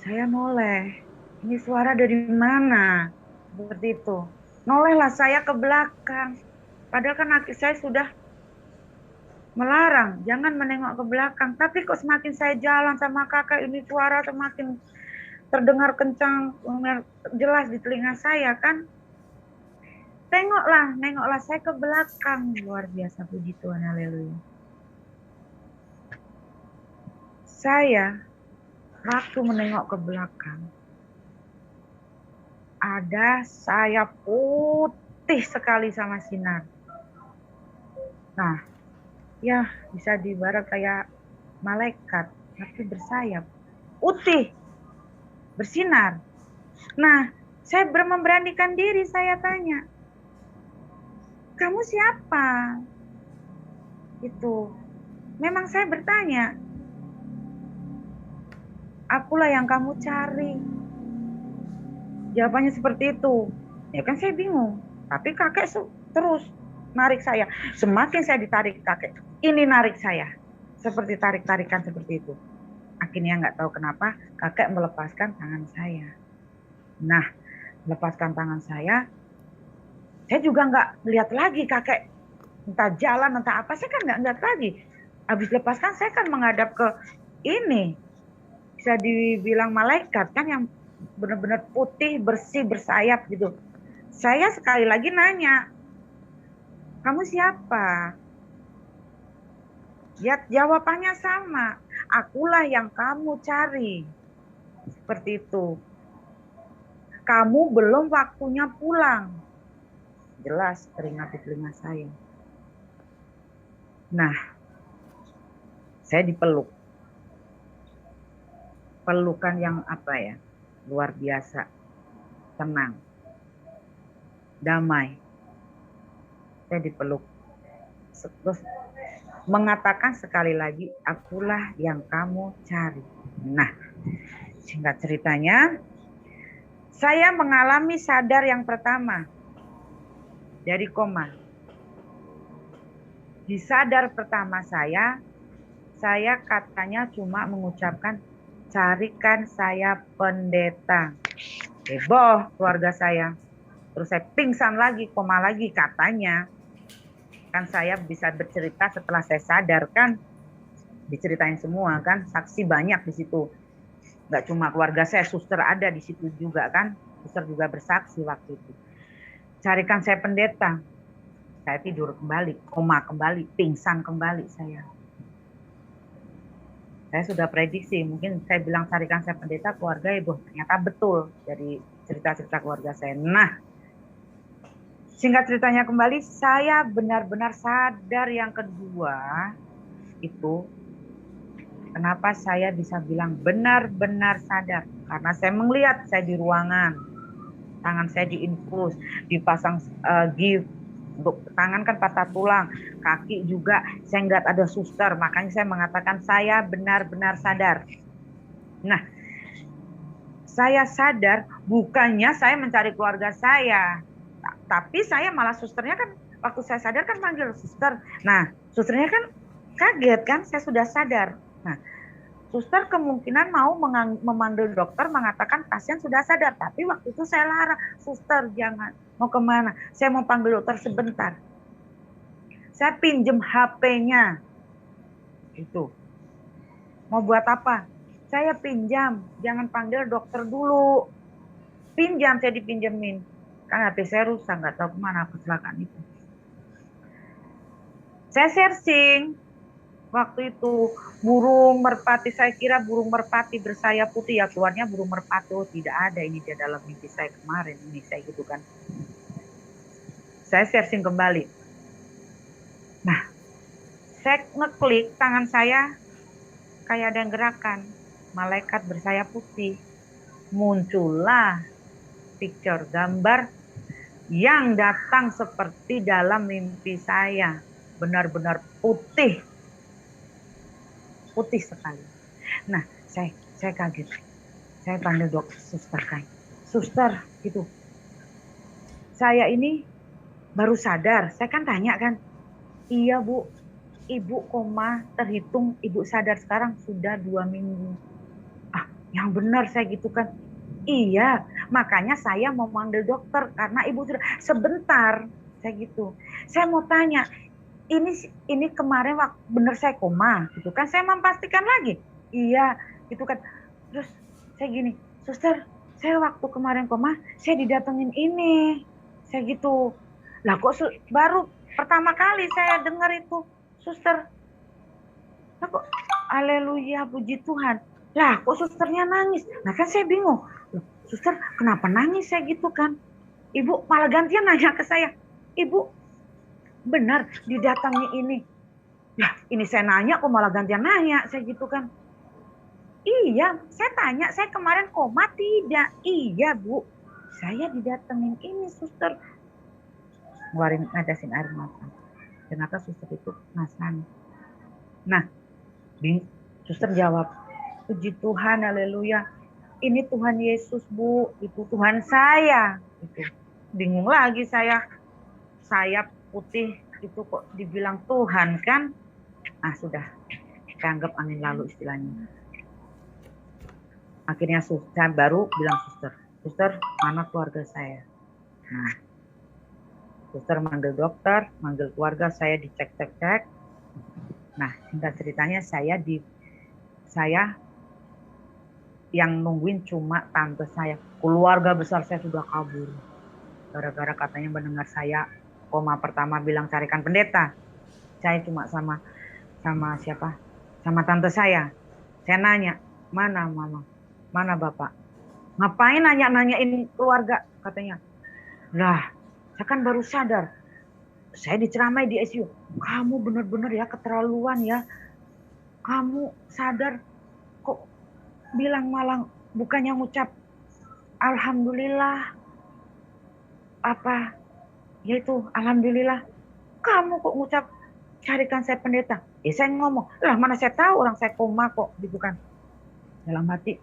Saya noleh. Ini suara dari mana? Seperti itu. Nolehlah saya ke belakang. Padahal kan Aki saya sudah melarang. Jangan menengok ke belakang. Tapi kok semakin saya jalan sama kakak, ini suara semakin terdengar kencang, jelas di telinga saya kan. Nengoklah saya ke belakang. Luar biasa, puji Tuhan, haleluya. Saya waktu menengok ke belakang, ada sayap putih sekali sama sinar. Nah, ya bisa diibarat kayak malaikat, tapi bersayap. Putih, bersinar. Nah, saya memberanikan diri, saya tanya, kamu siapa? Itu. Memang saya bertanya, akulah yang kamu cari. Jawabannya seperti itu. Ya kan saya bingung. Tapi kakek terus narik saya. Semakin saya ditarik kakek, ini narik saya. Seperti tarik-tarikan seperti itu. Akhirnya nggak tahu kenapa kakek melepaskan tangan saya. Nah, melepaskan tangan saya juga nggak lihat lagi kakek. Entah jalan, entah apa, saya kan nggak lihat lagi. Habis lepaskan, saya kan menghadap ke ini. Bisa dibilang malaikat kan yang benar-benar putih, bersih, bersayap gitu. Saya sekali lagi nanya, kamu siapa? Ya jawabannya sama, akulah yang kamu cari. Seperti itu. kamu belum waktunya pulang. Jelas teringat di telinga saya. Nah, saya dipeluk. Pelukan yang apa ya, luar biasa, tenang, damai. Saya dipeluk. Terus mengatakan sekali lagi, akulah yang kamu cari. Nah, singkat ceritanya, saya mengalami sadar yang pertama dari koma. Di sadar pertama saya katanya cuma mengucapkan, carikan saya pendeta. Heboh keluarga saya. Terus saya pingsan lagi, koma lagi katanya. Kan saya bisa bercerita setelah saya sadar kan, diceritain semua kan, saksi banyak di situ. Nggak cuma keluarga saya, suster ada di situ juga kan, suster juga bersaksi waktu itu. Carikan saya pendeta. Saya tidur kembali, koma kembali, pingsan kembali saya. Saya sudah prediksi, mungkin saya bilang carikan saya pendeta, keluarga ibu, ternyata betul dari cerita-cerita keluarga saya. Nah, singkat ceritanya kembali, saya benar-benar sadar yang kedua itu, kenapa saya bisa bilang benar-benar sadar? Karena saya melihat saya di ruangan, tangan saya diinfus, dipasang gift, tangan kan patah tulang, kaki juga saya nggak ada suster, makanya saya mengatakan saya benar-benar sadar. Nah, saya sadar bukannya saya mencari keluarga saya, tapi saya malah susternya kan waktu saya sadar kan manggil suster. Nah, susternya kan kaget kan saya sudah sadar. Nah, suster kemungkinan mau memanggil dokter mengatakan pasien sudah sadar, tapi waktu itu saya larang, suster jangan, mau kemana? Saya mau panggil dokter sebentar. Saya pinjem HP-nya, itu. Mau buat apa? Saya pinjam, jangan panggil dokter dulu. Pinjam, saya dipinjemin. Kan HP saya rusak, nggak tahu kemana kecelakaan itu. Saya searching, waktu itu burung merpati, saya kira burung merpati bersayap putih, ya keluarnya burung merpati. Oh, tidak ada, ini di dalam mimpi saya kemarin, ini saya gitu kan. Saya searching kembali. Nah, saya ngeklik tangan saya kayak ada yang gerakan, malaikat bersayap putih. Muncullah picture, gambar yang datang seperti dalam mimpi saya, benar-benar putih. Putih sekali. Nah, saya kaget. Saya panggil dokter, suster kan. Suster, gitu. Saya ini baru sadar. Saya kan tanya kan, iya Bu, Ibu koma terhitung Ibu sadar sekarang sudah 2 minggu. Ah, yang benar saya gitu kan. Iya, makanya saya mau manggil dokter karena Ibu sudah sebentar. Saya gitu. Saya mau tanya, ini kemarin waktu bener saya koma gitu kan, saya memastikan lagi iya gitu kan. Terus saya gini, suster saya waktu kemarin koma saya didatengin ini, saya gitu lah. Kok baru pertama kali saya dengar itu suster, lah kok haleluya puji Tuhan, lah kok susternya nangis. Nah kan saya bingung, suster kenapa nangis saya gitu kan. Ibu malah gantian nanya ke saya, Ibu benar didatangi ini. Lah, ini saya nanya kok malah gantian nanya, saya gitu kan. Iya, saya tanya, saya kemarin koma tidak? Iya, Bu. Saya didatengin ini, suster. Ngeluarin netesin air mata. Ternyata suster itu Nasrani. Nah, suster jawab, puji Tuhan, haleluya. Ini Tuhan Yesus, Bu. Itu Tuhan saya. Itu. Bingung lagi saya putih itu kok dibilang Tuhan kan. Ah sudah, saya anggap angin lalu istilahnya. Akhirnya saya baru bilang suster mana keluarga saya. Nah, suster manggil dokter, manggil keluarga saya, dicek. Nah, singkat ceritanya saya yang nungguin cuma tante saya. Keluarga besar saya sudah kabur. Gara-gara katanya mendengar saya koma pertama bilang carikan pendeta. Saya cuma sama siapa? Sama tante saya. Saya nanya, mana mama? Mana bapak? Ngapain nanya-nanyain keluarga, katanya. Lah, saya kan baru sadar. Saya diceramai di ICU. Kamu benar-benar ya keterlaluan ya. Kamu sadar kok bilang malang, bukannya ngucap alhamdulillah, apa yaitu alhamdulillah. Kamu kok ngucap carikan saya pendeta. Saya ngomong, lah mana saya tahu orang saya koma kok, gitu kan. Dalam hati,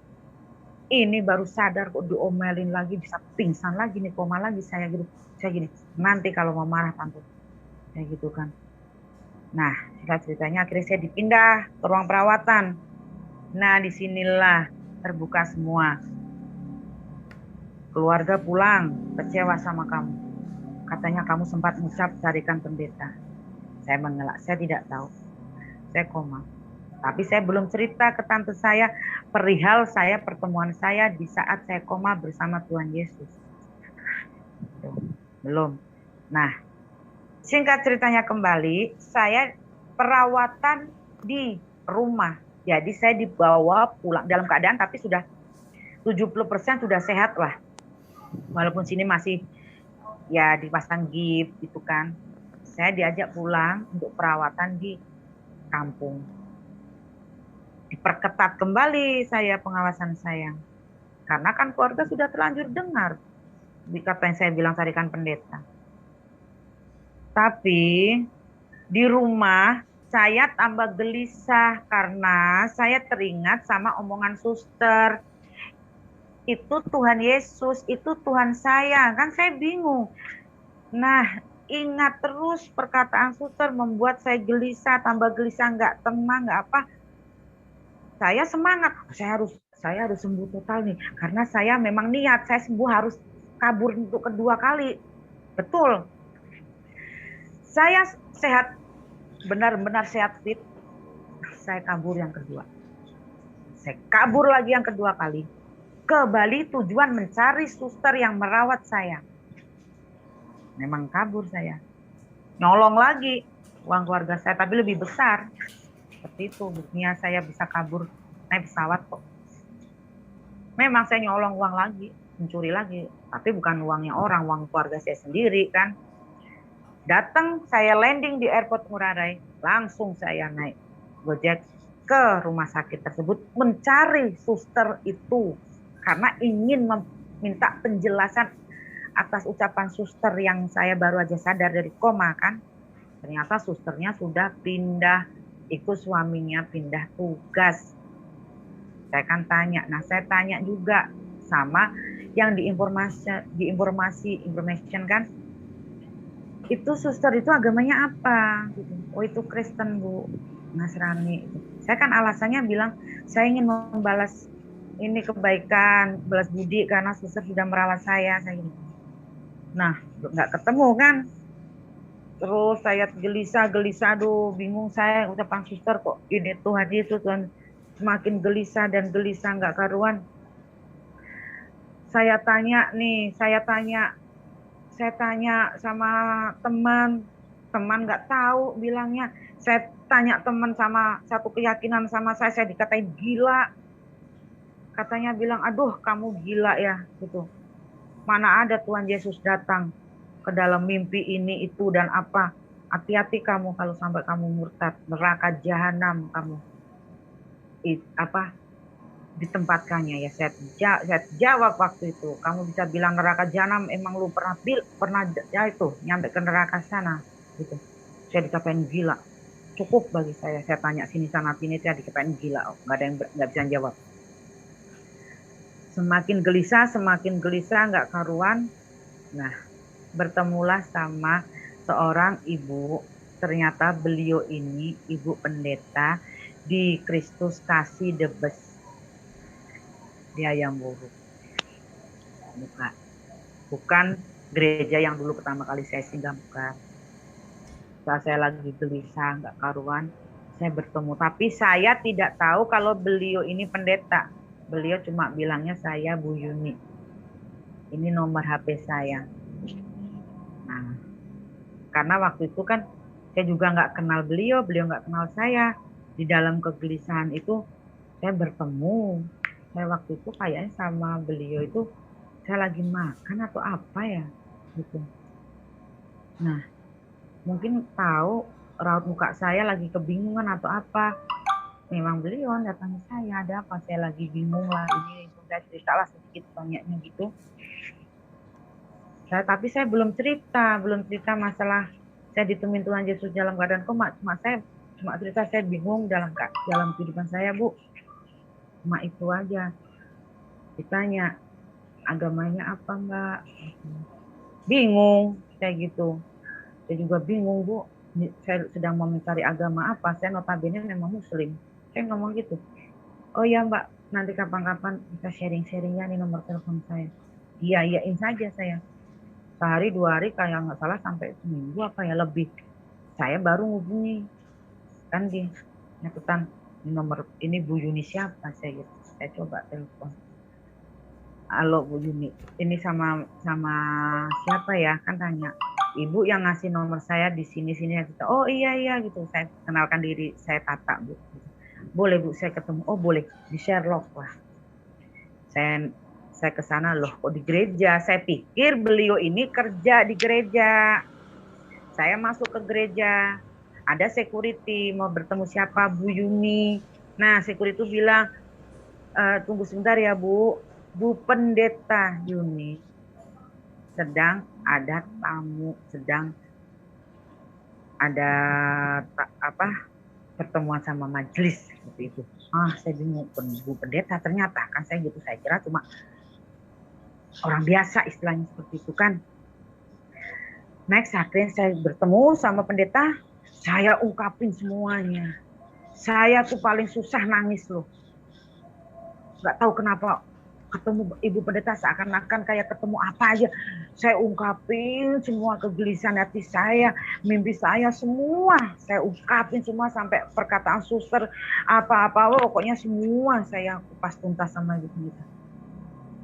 ini baru sadar kok diomelin lagi, bisa pingsan lagi nih, koma lagi saya gitu. Saya gini, nanti kalau mau marah tante, saya gitu kan. Nah, ceritanya akhirnya saya dipindah ke ruang perawatan. Nah, disinilah terbuka semua. Keluarga pulang, kecewa sama kamu. Katanya kamu sempat ngucap carikan pendeta. Saya mengelak, saya tidak tahu. Saya koma. Tapi saya belum cerita ke tante saya perihal saya, pertemuan saya di saat saya koma bersama Tuhan Yesus. Belum. Nah, singkat ceritanya kembali, saya perawatan di rumah. Jadi saya dibawa pulang dalam keadaan tapi sudah 70% sudah sehat lah. Walaupun sini masih ya dipasang gips gitu kan. Saya diajak pulang untuk perawatan di kampung. Diperketat kembali saya pengawasan saya. Karena kan keluarga sudah terlanjur dengar dikata yang saya bilang carikan pendeta. Tapi di rumah saya tambah gelisah karena saya teringat sama omongan suster. Itu Tuhan Yesus, itu Tuhan saya. Kan saya bingung. Nah, ingat terus perkataan suster membuat saya gelisah, tambah gelisah, nggak tenang, nggak apa. Saya semangat, saya harus sembuh total nih. Karena saya memang niat, saya sembuh harus kabur untuk kedua kali. Betul. Saya sehat, benar-benar sehat fit. Saya kabur yang kedua. Saya kabur lagi yang kedua kali. Ke Bali tujuan mencari suster yang merawat saya. Memang kabur saya. Nyolong lagi uang keluarga saya, tapi lebih besar. Seperti itu, buktinya saya bisa kabur naik pesawat kok. Memang saya nyolong uang lagi, mencuri lagi. Tapi bukan uangnya orang, uang keluarga saya sendiri kan. Datang, saya landing di airport Ngurah Rai. Langsung saya naik Gojek ke rumah sakit tersebut mencari suster itu. Karena ingin meminta penjelasan atas ucapan suster yang saya baru aja sadar dari koma kan. Ternyata susternya sudah pindah, ikut suaminya pindah tugas. Saya kan tanya, nah saya tanya juga sama yang di information kan. Itu suster itu agamanya apa? Oh itu Kristen Bu, Nasrani. Saya kan alasannya bilang, saya ingin membalas ini kebaikan, balas budi karena suster sudah merawat saya gitu. Nah, nggak ketemu kan. Terus saya gelisah, aduh bingung saya ucapan suster kok ini Tuhan Yesus Tuhan. Semakin gelisah dan gelisah nggak karuan. Saya tanya sama teman nggak tahu bilangnya. Saya tanya teman sama satu keyakinan sama saya dikatain gila. Katanya bilang, aduh kamu gila ya, gitu. Mana ada Tuhan Yesus datang ke dalam mimpi ini, itu, dan apa. Hati-hati kamu kalau sampai kamu murtad, neraka jahanam kamu. Ditempatkannya ya. Saya jawab waktu itu, kamu bisa bilang neraka jahanam, emang lu pernah ya itu, nyampe ke neraka sana, gitu. Saya dikatain gila. Cukup bagi saya tanya sini sana sini, saya dikatain gila. Nggak ada yang nggak bisa jawab. Semakin gelisah, nggak karuan. Nah, bertemulah sama seorang ibu. Ternyata beliau ini ibu pendeta di Kristus Kasih The Best di Ayam Buruk. Bukan gereja yang dulu pertama kali saya singgah, bukan. Saat saya lagi gelisah, nggak karuan, saya bertemu. Tapi saya tidak tahu kalau beliau ini pendeta. Beliau cuma bilangnya saya Bu Yuni. Ini nomor HP saya. Nah, karena waktu itu kan saya juga nggak kenal beliau nggak kenal saya. Di dalam kegelisahan itu saya bertemu saya waktu itu kayaknya sama beliau itu saya lagi makan atau apa ya gitu. Nah, mungkin tahu raut muka saya lagi kebingungan atau apa. Memang beliau datangi saya, ada apa? Saya lagi bingung lah ini. Saya cerita lah sedikit banyaknya gitu. Tapi saya belum cerita masalah saya ditemuin Tuhan Yesus dalam keadaan koma. Cuma cerita saya bingung dalam kehidupan saya, Bu. Cuma itu aja. Ditanya agamanya apa enggak? Bingung kayak gitu. Saya juga bingung, Bu. Saya sedang mau mencari agama apa? Saya notabene memang Muslim. Saya ngomong gitu. Oh ya Mbak, nanti kapan-kapan kita sharing-sharing ya nih nomor telepon saya. Iyain saja saya. Sehari 2 hari kayak nggak salah sampai seminggu apa ya lebih. Saya baru ngubungi. Kan di nyatutan nomor ini Bu Yuni siapa saya gitu. Saya coba telepon. Halo Bu Yuni, ini sama siapa ya? Kan tanya. Ibu yang ngasih nomor saya di sini-sini. Oh iya gitu. Saya kenalkan diri, saya Tata Bu. Boleh Bu, saya ketemu. Oh boleh, di Sherlock lah. Saya ke sana loh, kok di gereja. Saya pikir beliau ini kerja di gereja. Saya masuk ke gereja, ada security mau bertemu siapa, Bu Yuni. Nah, security itu bilang, tunggu sebentar ya Bu Pendeta Yuni sedang ada tamu, sedang ada pertemuan sama majelis seperti itu. Saya bingung, Bu Pendeta ternyata kan saya gitu, saya kira cuma orang biasa istilahnya seperti itu kan. Next, akhirnya saya bertemu sama pendeta, saya ungkapin semuanya. Saya tuh paling susah nangis loh. Gak tahu kenapa ketemu Ibu Pendeta seakan-akan kayak ketemu apa aja. Saya ungkapin semua kegelisahan hati saya, mimpi saya semua. Saya ungkapin semua sampai perkataan suster, apa-apa, pokoknya semua saya kupas tuntas sama Ibu Pendeta.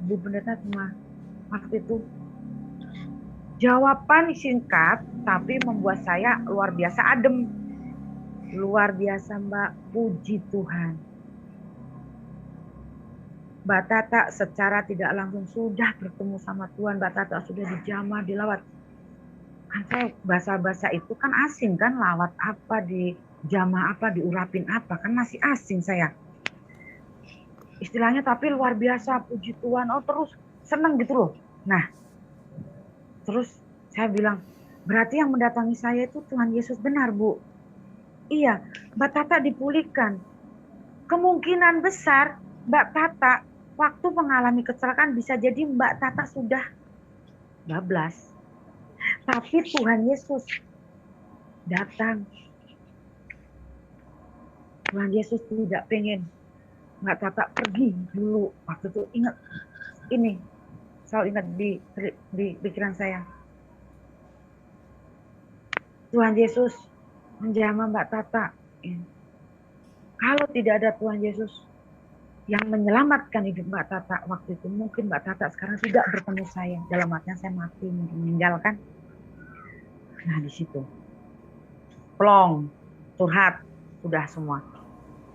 Ibu Pendeta cuma waktu itu jawaban singkat, tapi membuat saya luar biasa adem. Luar biasa Mbak, puji Tuhan. Mbak Tata secara tidak langsung sudah bertemu sama Tuhan. Mbak Tata sudah dijamah, dilawat. Kan saya bahasa-bahasa itu kan asing kan, lawat apa, dijamah apa, diurapin apa, kan masih asing saya. Istilahnya tapi luar biasa, puji Tuhan. Oh terus senang gitu loh. Nah, terus saya bilang, berarti yang mendatangi saya itu Tuhan Yesus benar, Bu. Iya, Mbak Tata dipulihkan. Kemungkinan besar Mbak Tata waktu mengalami kecelakaan bisa jadi Mbak Tata sudah bablas. Tapi Tuhan Yesus datang. Tuhan Yesus tidak pengen Mbak Tata pergi dulu. Waktu itu ingat ini, selalu ingat di pikiran saya. Tuhan Yesus menjamah Mbak Tata. Kalau tidak ada Tuhan Yesus yang menyelamatkan hidup Mbak Tata waktu itu, mungkin Mbak Tata sekarang tidak bertemu saya. Dalam artinya saya mati, mungkin meninggalkan. Nah di situ, plong, curhat, sudah semua.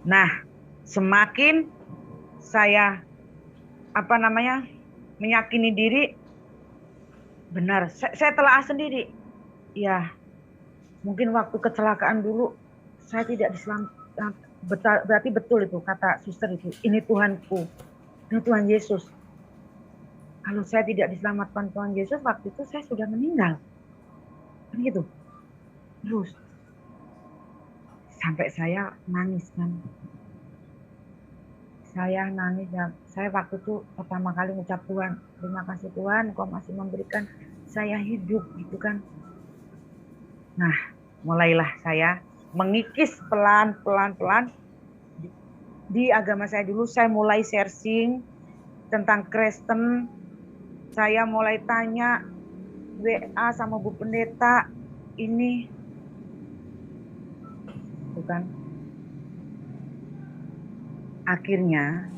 Nah, semakin saya meyakini diri, benar. Saya telah sendiri. Ya, mungkin waktu kecelakaan dulu saya tidak diselamatkan. Berarti betul itu kata suster itu, ini Tuhanku, ini Tuhan Yesus. Kalau saya tidak diselamatkan Tuhan Yesus, waktu itu saya sudah meninggal. Kan gitu. Terus sampai saya nangis kan. Saya nangis ya. Saya waktu itu pertama kali ngucap Tuhan, terima kasih Tuhan, Kau masih memberikan saya hidup gitu kan. Nah, mulailah saya mengikis pelan-pelan di agama saya dulu. Saya mulai searching tentang Kristen. Saya mulai tanya WA sama Bu Pendeta ini, bukan. Akhirnya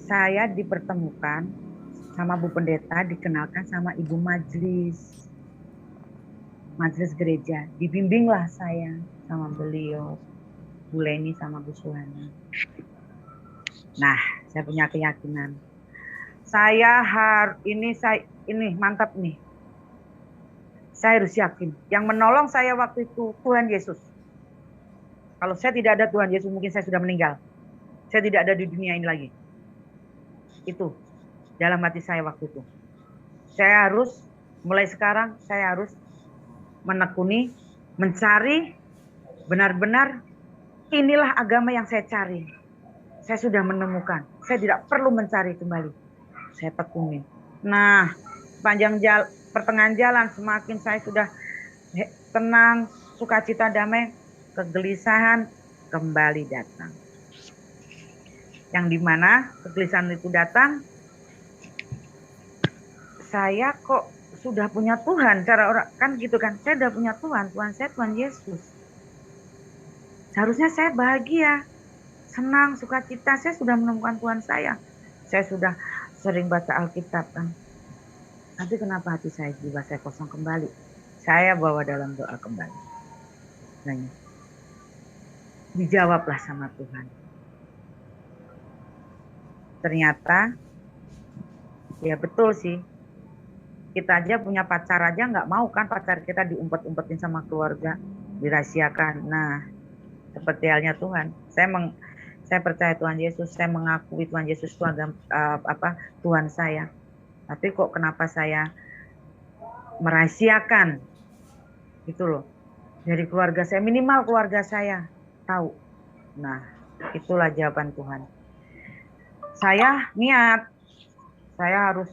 saya dipertemukan sama Bu Pendeta, dikenalkan sama Ibu Majelis gereja. Dibimbinglah saya sama beliau, Bu Leni sama Bu Suhana. Nah, saya punya keyakinan. Ini mantap nih. Saya harus yakin. Yang menolong saya waktu itu Tuhan Yesus. Kalau saya tidak ada Tuhan Yesus, mungkin saya sudah meninggal. Saya tidak ada di dunia ini lagi. Itu dalam hati saya waktu itu. Saya harus, mulai sekarang, saya harus menekuni, mencari, benar-benar inilah agama yang saya cari. Saya sudah menemukan. Saya tidak perlu mencari kembali. Saya tekuni. Nah, pertengahan jalan, semakin saya sudah tenang, sukacita, damai, kegelisahan kembali datang. Yang dimana kegelisahan itu datang, saya kok sudah punya Tuhan, cara orang kan gitu kan, saya sudah punya Tuhan saya Tuhan Yesus. Seharusnya saya bahagia, senang, sukacita, saya sudah menemukan Tuhan saya sudah sering baca Alkitab kan. Tapi kenapa hati saya, jiwa saya kosong kembali? Saya bawa dalam doa kembali. Nah, dijawablah sama Tuhan. Ternyata, ya betul sih. Kita aja punya pacar aja nggak mau kan pacar kita diumpet-umpetin sama keluarga, dirahasiakan. Nah, seperti halnya Tuhan. Saya percaya Tuhan Yesus, saya mengakui Tuhan Yesus itu Tuhan saya. Tapi kok kenapa saya merahasiakan gitu loh. Dari keluarga saya, minimal keluarga saya tahu. Nah, itulah jawaban Tuhan. Saya niat, saya harus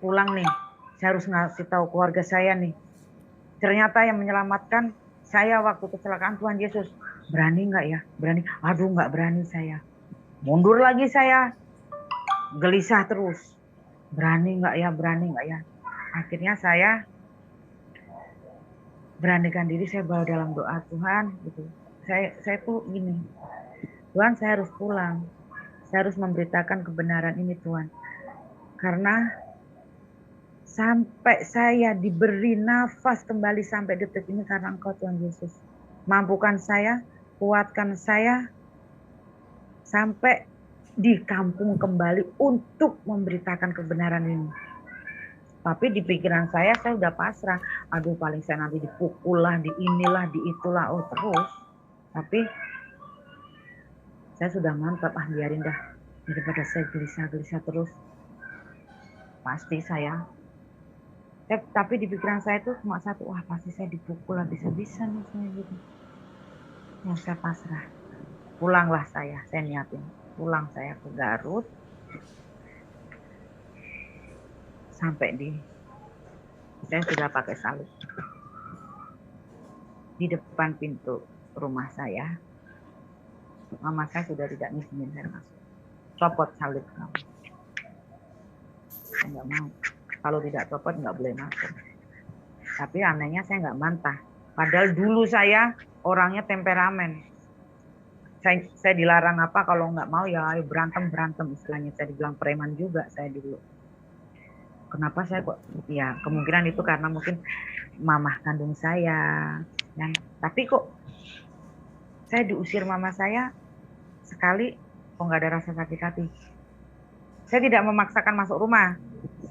pulang nih. Saya harus ngasih tahu keluarga saya nih. Ternyata yang menyelamatkan saya waktu kecelakaan Tuhan Yesus. Berani nggak ya? Berani. Aduh, nggak berani saya. Mundur lagi saya. Gelisah terus. Berani nggak ya? Berani nggak ya? Akhirnya saya beranikan diri, saya bawa dalam doa Tuhan gitu. Saya tuh gini, Tuhan saya harus pulang. Saya harus memberitakan kebenaran ini Tuhan. Karena sampai saya diberi nafas kembali sampai detik ini karena Engkau Tuhan Yesus. Mampukan saya, kuatkan saya sampai di kampung kembali untuk memberitakan kebenaran ini. Tapi di pikiran saya udah pasrah. Aduh, paling saya nanti dipukul lah, di inilah, di itulah, oh terus. Tapi saya sudah mantap, biarin dah. Daripada saya gelisah-gelisah terus. Pasti saya. Tapi di pikiran saya itu cuma satu, wah pasti saya dipukul lah, bisa-bisa nih saya gitu. Yang saya pasrah. Pulanglah saya niatin. Pulang saya ke Garut. Sampai saya sudah pakai salib. Di depan pintu rumah saya. Mama saya sudah tidak ngizinin saya masuk. Copot salib kamu. Saya nggak mau. Kalau tidak copot nggak boleh masuk. Tapi anehnya saya nggak mantah. Padahal dulu saya orangnya temperamen. Saya dilarang apa kalau nggak mau ya ayo berantem istilahnya. Saya dibilang preman juga saya dulu. Kenapa saya kok ya kemungkinan itu karena mungkin mamah kandung saya. Tapi kok saya diusir mama saya sekali kok nggak ada rasa sakit hati. Saya tidak memaksakan masuk rumah.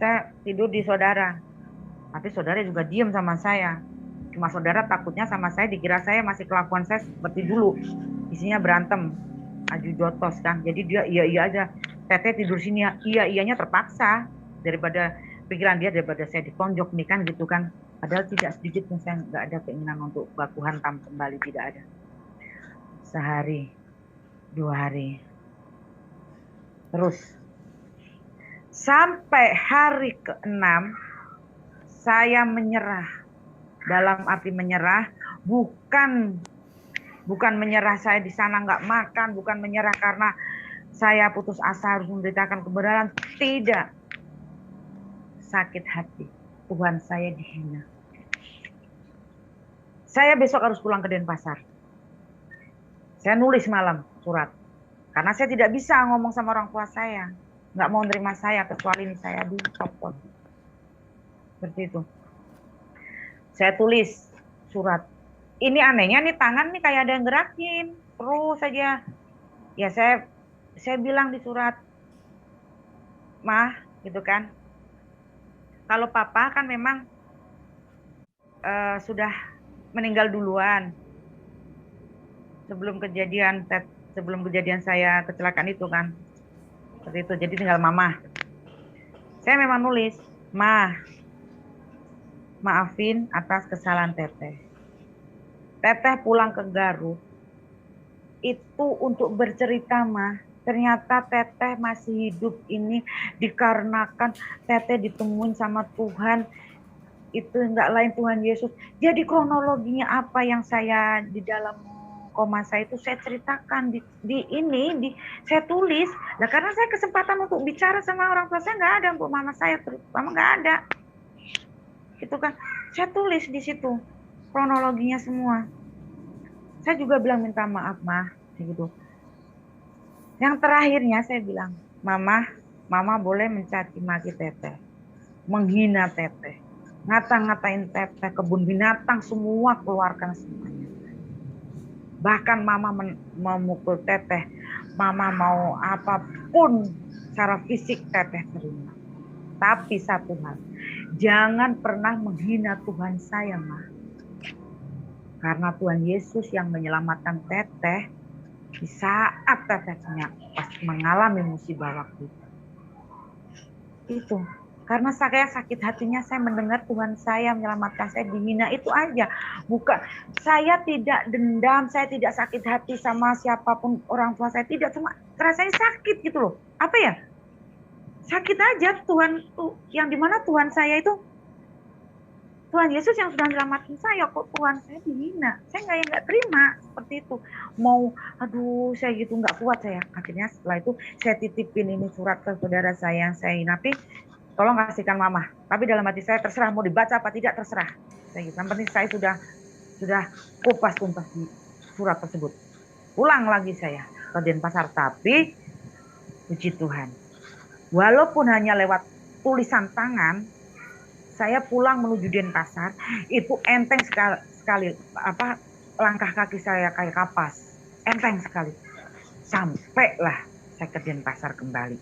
Saya tidur di saudara. Tapi saudara juga diem sama saya. Cuma saudara takutnya sama saya dikira saya masih kelakuan saya seperti dulu. Isinya berantem. Aju jotos kan. Jadi dia iya aja. Teteh tidur sini ya. Iyanya terpaksa. Daripada pikiran dia daripada saya ditonjok nih kan gitu kan. Padahal tidak sedikit pun saya nggak ada keinginan untuk baku hantam kembali. Tidak ada. Sehari. 2 hari. Terus. Sampai hari ke-6. Saya menyerah. Dalam arti menyerah, bukan menyerah saya di sana nggak makan, bukan menyerah karena saya putus asa harus memberitakan kebenaran, tidak. Sakit hati, Tuhan saya dihina. Saya besok harus pulang ke Denpasar. Saya nulis malam surat, karena saya tidak bisa ngomong sama orang tua saya, nggak mau nerima saya kecuali saya dicopot. Seperti itu. Saya tulis surat. Ini anehnya nih tangan nih kayak ada yang gerakin. Terus saja. Ya saya bilang di surat, Mah, gitu kan, kalau papa kan memang sudah meninggal duluan sebelum kejadian saya kecelakaan itu kan, seperti itu. Jadi tinggal mama. Saya memang nulis, Mah, maafin atas kesalahan Teteh. Teteh pulang ke Garut itu untuk bercerita, Mah. Ternyata Teteh masih hidup ini dikarenakan Teteh ditemuin sama Tuhan. Itu enggak lain Tuhan Yesus. Jadi kronologinya apa yang saya di dalam koma saya itu saya ceritakan saya tulis. Nah, karena saya kesempatan untuk bicara sama orang tua saya nggak ada, Bu, mama saya terutama nggak ada. Gitu kan. Saya tulis di situ kronologinya semua. Saya juga bilang minta maaf, Mah, gitu. Yang terakhirnya saya bilang, Mama boleh mencaci maki Teteh, menghina Teteh, ngata-ngatain Teteh, kebun binatang semua keluarkan semuanya. Bahkan Mama memukul Teteh, Mama mau apapun secara fisik Teteh terima. Tapi satu hal, jangan pernah menghina Tuhan saya, Mah. Karena Tuhan Yesus yang menyelamatkan Teteh di saat Tetehnya pas mengalami musibah waktu itu. Karena saya sakit hatinya saya mendengar Tuhan saya menyelamatkan saya dihina, itu aja. Bukan, saya tidak dendam, saya tidak sakit hati sama siapapun orang tua saya, tidak, cuma rasanya sakit gitu loh. Apa ya? Sakit aja Tuhan yang dimana Tuhan saya itu Tuhan Yesus yang sudah menyelamatkan saya, kok Tuhan saya dihina. Saya nggak terima seperti itu. Mau, aduh, saya gitu nggak kuat saya. Akhirnya setelah itu saya titipin ini surat ke saudara saya yang saya inapi, tolong kasihkan Mama. Tapi dalam hati saya terserah mau dibaca apa tidak terserah. Saya gitu. Yang penting saya sudah kupas tuntas di surat tersebut. Pulang lagi saya ke Denpasar, tapi puji Tuhan, walaupun hanya lewat tulisan tangan, saya pulang menuju Denpasar itu enteng sekali apa langkah kaki saya kayak kapas, enteng sekali. Sampailah saya ke Denpasar kembali.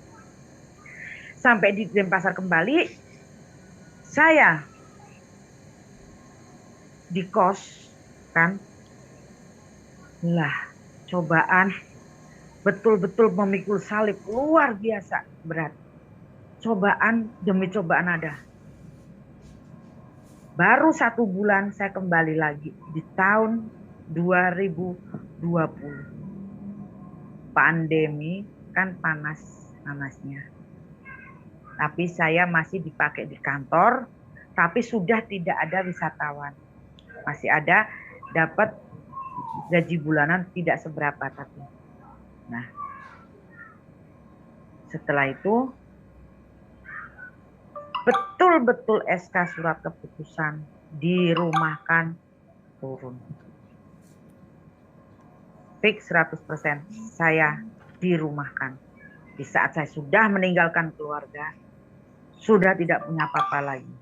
Sampai di Denpasar kembali, saya di kos kan, lah cobaan betul-betul memikul salib luar biasa berat. Cobaan demi cobaan ada. Baru 1 bulan saya kembali lagi di tahun 2020. Pandemi kan panas-panasnya. Tapi saya masih dipakai di kantor, tapi sudah tidak ada wisatawan. Masih ada dapat gaji bulanan tidak seberapa tapi. Nah, setelah itu betul-betul SK surat keputusan dirumahkan turun. Fix 100% saya dirumahkan. Di saat saya sudah meninggalkan keluarga, sudah tidak punya apa-apa lagi.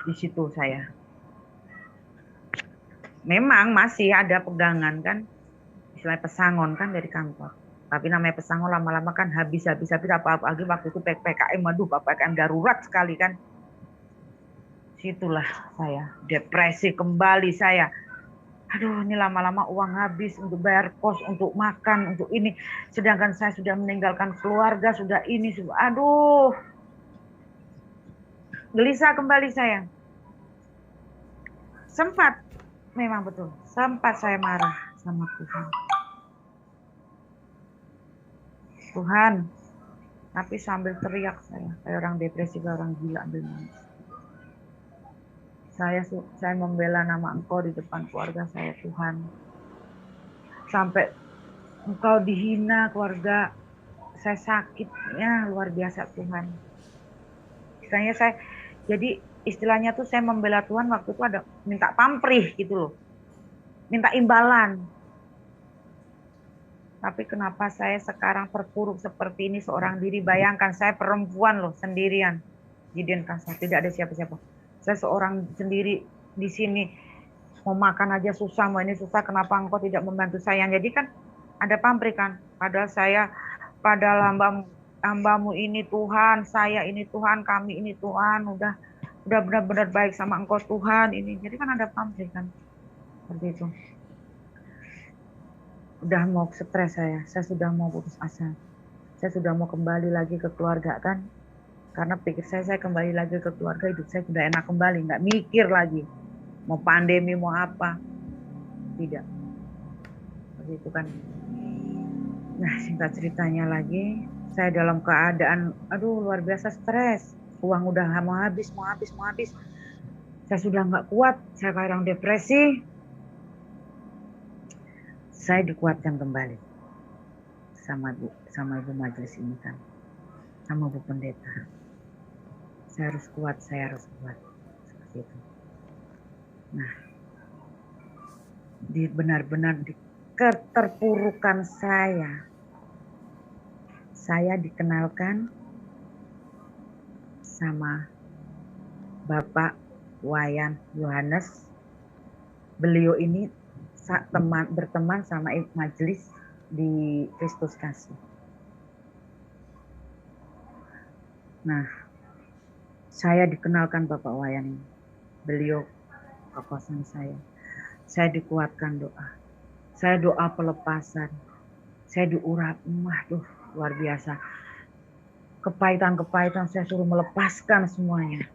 Di situ saya. Memang masih ada pegangan kan, istilahnya pesangon kan dari kantor. Tapi namanya pesangon lama-lama kan habis apa-apa waktu itu PPKM, waduh PPKM darurat sekali kan. Situlah saya depresi kembali saya. Aduh, ini lama-lama uang habis untuk bayar kos, untuk makan, untuk ini. Sedangkan saya sudah meninggalkan keluarga, sudah ini, aduh. Gelisah kembali saya. Sempat, memang betul, sempat saya marah sama Tuhan. Tuhan, tapi sambil teriak saya, kayak orang depresi, kayak orang gila ambil nangis. Saya membela nama Engkau di depan keluarga saya, Tuhan. Sampai Engkau dihina keluarga saya, sakitnya luar biasa, Tuhan. Istilahnya tuh saya membela Tuhan waktu itu ada minta pamrih gitu loh. Minta imbalan. Tapi kenapa saya sekarang terpuruk seperti ini seorang diri? Bayangkan saya perempuan loh, sendirian di Denpasar, tidak ada siapa-siapa. Saya seorang sendiri di sini, mau makan aja susah, mau ini susah, kenapa Engkau tidak membantu saya? Jadi kan ada pamrih kan. Padahal hambamu ini Tuhan, saya ini Tuhan, kami ini Tuhan, udah benar-benar baik sama Engkau Tuhan ini. Jadi kan ada pamrih kan. Seperti itu. Udah mau stres saya sudah mau putus asa. Saya sudah mau kembali lagi ke keluarga kan. Karena pikir saya kembali lagi ke keluarga, hidup saya sudah enak kembali, nggak mikir lagi mau pandemi mau apa, tidak. Seperti itu kan. Nah, singkat ceritanya lagi, saya dalam keadaan luar biasa stres, uang udah mau habis. Saya sudah nggak kuat, saya kadang depresi. Saya dikuatkan kembali sama ibu majelis ini kan, sama bu pendeta. Saya harus kuat. Seperti itu. Nah, benar-benar di keterpurukan saya dikenalkan sama Bapak Wayan Yohanes. Beliau ini berteman sama majelis di Kristus Kasih. Nah, saya dikenalkan Bapak Wayan ini. Beliau kekosan saya. Saya dikuatkan doa. Saya doa pelepasan. Saya diurap. Luar biasa. Kepahitan saya suruh melepaskan semuanya.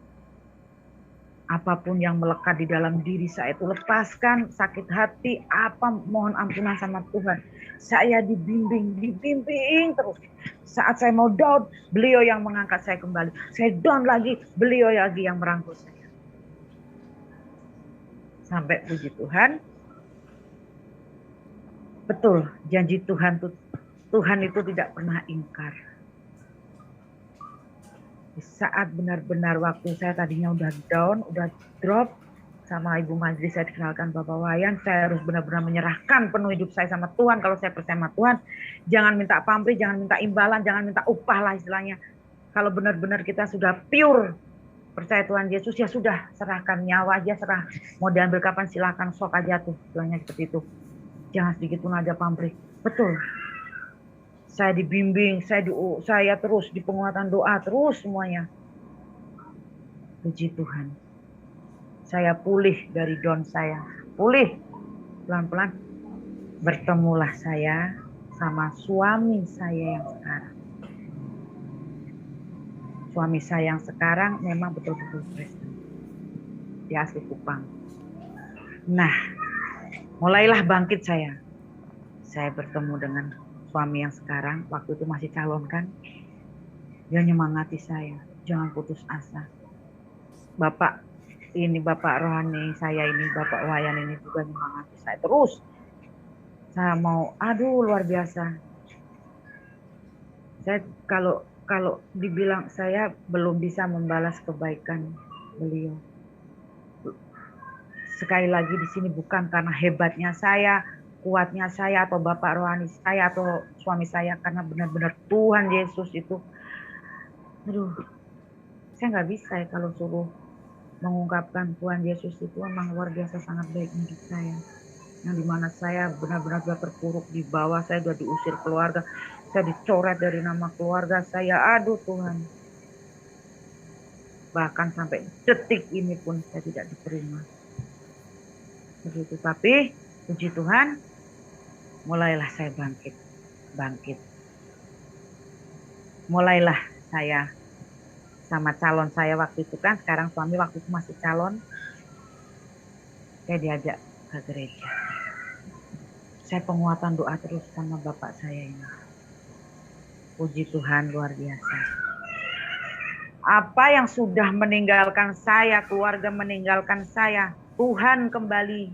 Apapun yang melekat di dalam diri saya itu lepaskan. Sakit hati, mohon ampunan sama Tuhan. Saya dibimbing terus. Saat saya mau down, beliau yang mengangkat saya kembali. Saya down lagi, beliau lagi yang merangkul saya. Sampai puji Tuhan. Betul, janji Tuhan itu tidak pernah ingkar. Di saat benar-benar waktu saya tadinya udah down, udah drop, sama ibu majelis saya dikenalkan Bapak Wayan, saya harus benar-benar menyerahkan penuh hidup saya sama Tuhan. Kalau saya percaya sama Tuhan, jangan minta pamrih, jangan minta imbalan, jangan minta upah lah istilahnya. Kalau benar-benar kita sudah pure percaya Tuhan Yesus, ya sudah, serahkan nyawa aja, serah. Mau diambil kapan silakan, sok aja tuh, istilahnya seperti itu. Jangan sedikit pun ada pamrih. Betul. Saya dibimbing, saya terus di penguatan doa terus semuanya. Puji Tuhan. Saya pulih dari down saya. Pulih. Pelan-pelan. Bertemulah saya sama suami saya yang sekarang. Suami saya yang sekarang memang betul-betul Kristen. Di asli Kupang. Nah, mulailah bangkit saya. Saya bertemu dengan suami yang sekarang, waktu itu masih calon kan. Dia nyemangati saya, jangan putus asa. Bapak rohani saya ini, Bapak Wayan ini juga nyemangati saya terus. Saya mau, luar biasa. Saya kalau dibilang saya belum bisa membalas kebaikan beliau. Sekali lagi di sini bukan karena hebatnya saya, kuatnya saya, atau Bapak rohani saya, atau suami saya, karena benar-benar Tuhan Yesus itu. Saya nggak bisa ya kalau suruh mengungkapkan Tuhan Yesus itu memang luar biasa sangat baik untuk saya. Yang dimana saya benar-benar sudah terpuruk di bawah, saya sudah diusir keluarga, saya dicoret dari nama keluarga saya. Tuhan. Bahkan sampai detik ini pun saya tidak diterima. Begitu, tapi puji Tuhan, mulailah saya bangkit. Mulailah saya sama calon saya waktu itu kan, sekarang suami waktu itu masih calon. Saya diajak ke gereja. Saya penguatan doa terus sama bapak saya ini. Puji Tuhan, luar biasa. Apa yang sudah meninggalkan saya, keluarga meninggalkan saya, Tuhan kembali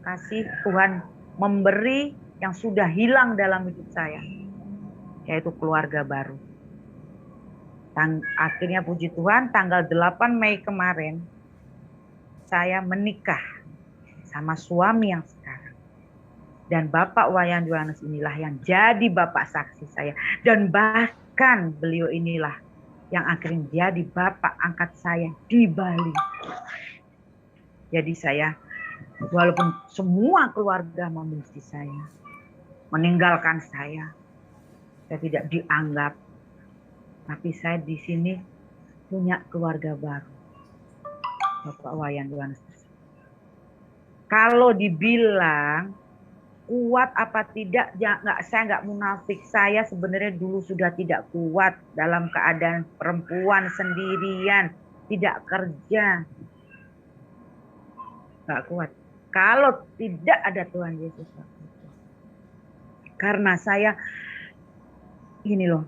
kasih, Tuhan memberi yang sudah hilang dalam hidup saya, yaitu keluarga baru. Akhirnya puji Tuhan, tanggal 8 Mei kemarin saya menikah sama suami yang sekarang. Dan Bapak Wayan Yohanes inilah yang jadi bapak saksi saya. Dan bahkan beliau inilah yang akhirnya jadi bapak angkat saya di Bali. Jadi saya, walaupun semua keluarga membenci saya, meninggalkan saya tidak dianggap. Tapi saya di sini punya keluarga baru. Bapak Wayan Yohanes. Kalau dibilang kuat apa tidak, saya nggak munafik. Saya sebenarnya dulu sudah tidak kuat dalam keadaan perempuan sendirian, tidak kerja, nggak kuat. Kalau tidak ada Tuhan Yesus, karena saya ini loh,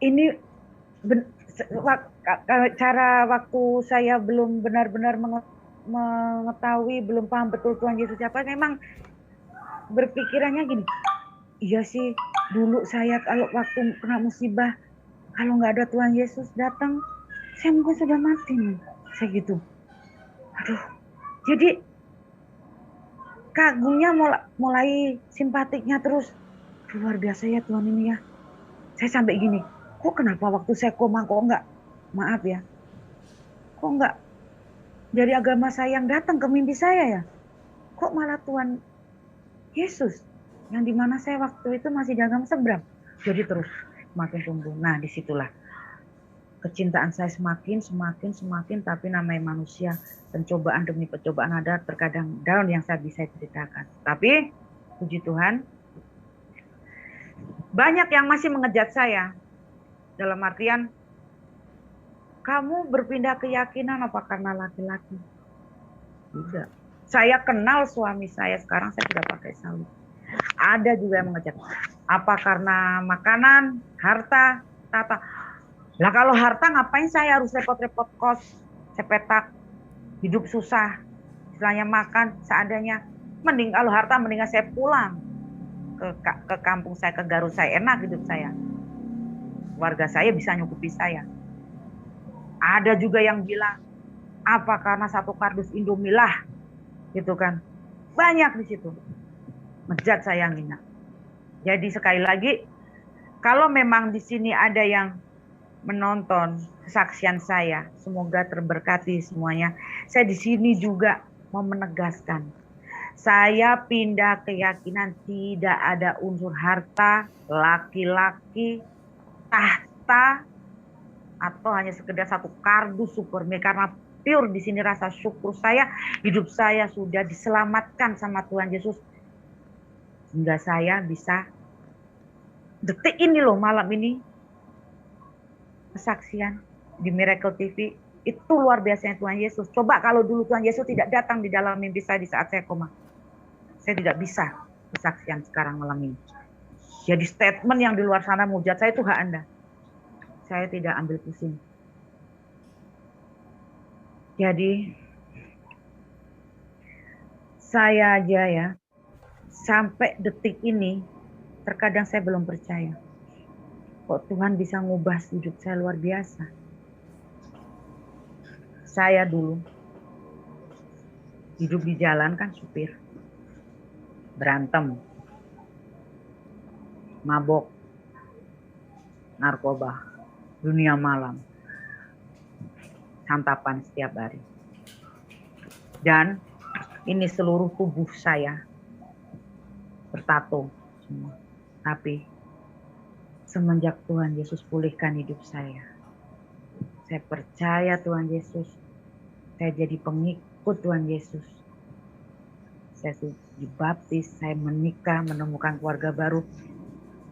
ini cara waktu saya belum benar-benar mengetahui, belum paham betul Tuhan Yesus siapa, memang berpikirannya gini, iya sih dulu saya kalau waktu kena musibah, kalau nggak ada Tuhan Yesus datang, saya mungkin sudah mati nih, saya gitu. Aduh, jadi kagumnya mulai simpatiknya terus, luar biasa ya Tuhan ini ya. Saya sampai gini, kok kenapa waktu saya koma kok nggak, maaf ya, kok nggak dari agama saya yang datang ke mimpi saya ya? Kok malah Tuhan Yesus yang dimana saya waktu itu masih di agama seberang. Jadi terus makin tumbuh. Nah disitulah kecintaan saya semakin, tapi namanya manusia, pencobaan demi pencobaan ada, terkadang down yang saya bisa ceritakan. Tapi puji Tuhan, banyak yang masih mengejar saya. Dalam artian, kamu berpindah keyakinan apa karena laki-laki? Tidak. Saya kenal suami saya, sekarang saya tidak pakai salib. Ada juga yang mengejar. Apa karena makanan, harta, tata. Lah kalau harta ngapain saya harus repot-repot kos, sepetak, hidup susah, istilahnya makan seadanya. Mending kalau harta mendingan saya pulang ke kampung saya, ke Garut saya, enak hidup saya. Warga saya bisa nyukupi saya. Ada juga yang bilang, apa karena satu kardus Indomie lah, gitu kan. Banyak di situ. Ngejat saya ngina. Jadi sekali lagi, kalau memang di sini ada yang menonton kesaksian saya, semoga terberkati semuanya. Saya di sini juga mau menegaskan, saya pindah keyakinan tidak ada unsur harta, laki-laki, tahta, atau hanya sekedar satu kardus Superme, karena pure di sini rasa syukur saya, hidup saya sudah diselamatkan sama Tuhan Yesus, sehingga saya bisa detik ini loh, malam ini kesaksian di Miracle TV, itu luar biasanya Tuhan Yesus. Coba kalau dulu Tuhan Yesus tidak datang di dalam mimpi saya di saat saya koma, saya tidak bisa kesaksian sekarang malam ini. Jadi statement yang di luar sana mujat saya itu hak Anda. Saya tidak ambil pusing. Jadi saya aja ya, sampai detik ini terkadang saya belum percaya. Kok Tuhan bisa ngubah hidup saya luar biasa. Saya dulu hidup di jalan kan supir. Berantem. Mabok. Narkoba. Dunia malam, santapan setiap hari. Dan ini seluruh tubuh saya bertato semua. Tapi semenjak Tuhan Yesus pulihkan hidup saya percaya Tuhan Yesus, saya jadi pengikut Tuhan Yesus. Saya dibaptis, saya menikah, menemukan keluarga baru.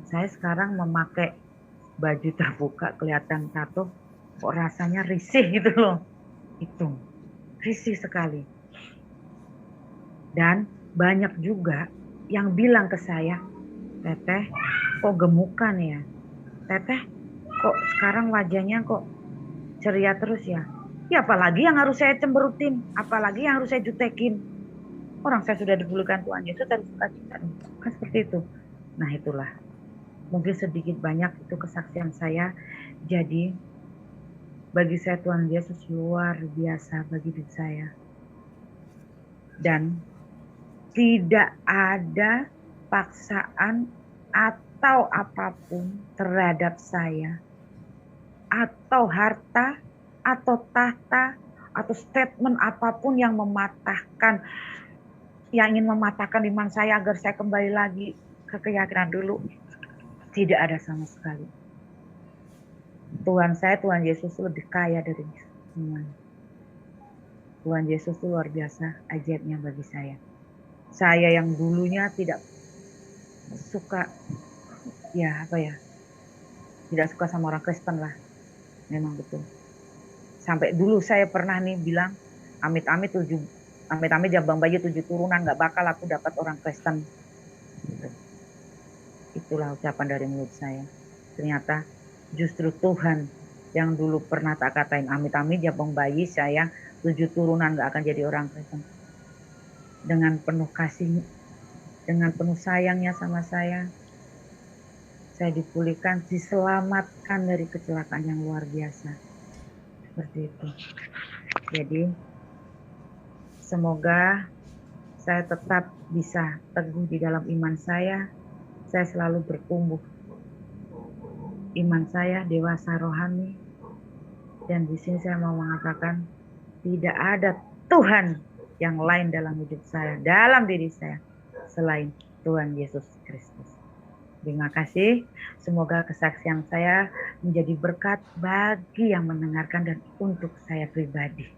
Saya sekarang memakai baju terbuka kelihatan tato, kok rasanya risih gitu loh. Itu risih sekali. Dan banyak juga yang bilang ke saya, Teteh kok gemukan ya, Teteh kok sekarang wajahnya kok ceria terus ya. Ya apalagi yang harus saya cemberutin, apalagi yang harus saya jutekin. Orang saya sudah dipulihkan Tuhan Yesus, harus sukacita. Kan seperti itu. Nah itulah, mungkin sedikit banyak itu kesaksian saya. Jadi bagi saya Tuhan Yesus luar biasa bagi hidup saya. Dan tidak ada paksaan atau apapun terhadap saya, atau harta, atau tahta, atau statement apapun yang mematahkan yang ingin mematahkan iman saya agar saya kembali lagi ke keyakinan dulu, tidak ada sama sekali. Tuhan saya, Tuhan Yesus lebih kaya dari semuanya. Tuhan Yesus itu luar biasa ajaibnya bagi saya. Saya yang dulunya tidak suka, tidak suka sama orang Kristen lah. Memang betul. Sampai dulu saya pernah nih bilang, amit-amit jabang bayi 7 turunan, gak bakal aku dapat orang Kristen. Gitu. Itulah ucapan dari mulut saya. Ternyata justru Tuhan yang dulu pernah tak katain amit-amit jabang bayi saya 7 turunan gak akan jadi orang Kristen. Dengan penuh kasih, dengan penuh sayangnya sama saya dipulihkan, diselamatkan dari kecelakaan yang luar biasa. Seperti itu. Jadi semoga saya tetap bisa teguh di dalam iman saya selalu bertumbuh. Iman saya dewasa rohani, dan di sini saya mau mengatakan tidak ada Tuhan yang lain dalam hidup saya, dalam diri saya, selain Tuhan Yesus Kristus. Terima kasih. Semoga kesaksian saya menjadi berkat bagi yang mendengarkan dan untuk saya pribadi.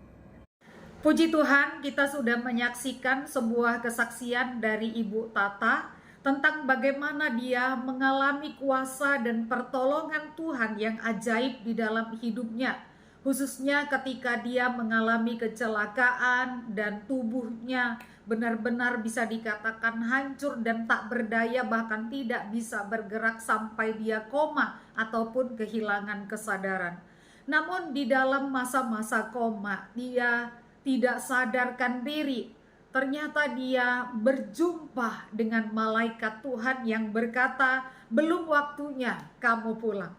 Puji Tuhan, kita sudah menyaksikan sebuah kesaksian dari Ibu Tata tentang bagaimana dia mengalami kuasa dan pertolongan Tuhan yang ajaib di dalam hidupnya. Khususnya ketika dia mengalami kecelakaan dan tubuhnya benar-benar bisa dikatakan hancur dan tak berdaya, bahkan tidak bisa bergerak sampai dia koma ataupun kehilangan kesadaran. Namun di dalam masa-masa koma, dia tidak sadarkan diri. Ternyata dia berjumpa dengan malaikat Tuhan yang berkata, "Belum waktunya kamu pulang."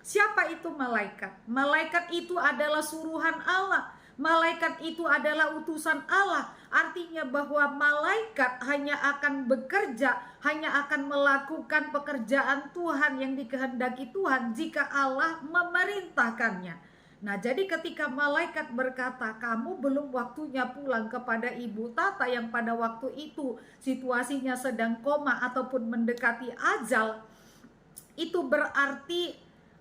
Siapa itu malaikat? Malaikat itu adalah suruhan Allah. Malaikat itu adalah utusan Allah. Artinya bahwa malaikat hanya akan bekerja, hanya akan melakukan pekerjaan Tuhan yang dikehendaki Tuhan jika Allah memerintahkannya. Nah, jadi ketika malaikat berkata, "Kamu belum waktunya pulang," kepada Ibu Tata yang pada waktu itu situasinya sedang koma ataupun mendekati ajal, itu berarti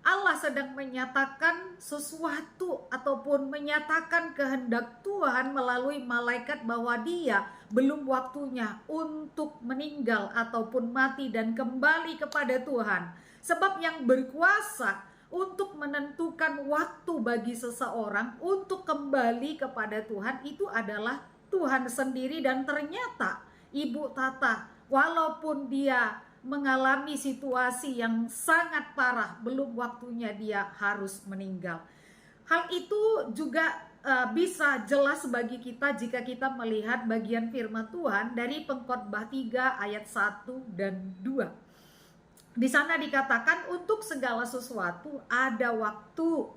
Allah sedang menyatakan sesuatu ataupun menyatakan kehendak Tuhan melalui malaikat bahwa dia belum waktunya untuk meninggal ataupun mati dan kembali kepada Tuhan. Sebab yang berkuasa untuk menentukan waktu bagi seseorang untuk kembali kepada Tuhan itu adalah Tuhan sendiri. Dan ternyata Ibu Tata, walaupun dia mengalami situasi yang sangat parah, belum waktunya dia harus meninggal. Hal itu juga bisa jelas bagi kita jika kita melihat bagian firman Tuhan dari Pengkhotbah 3 ayat 1 dan 2. Di sana dikatakan untuk segala sesuatu ada waktu,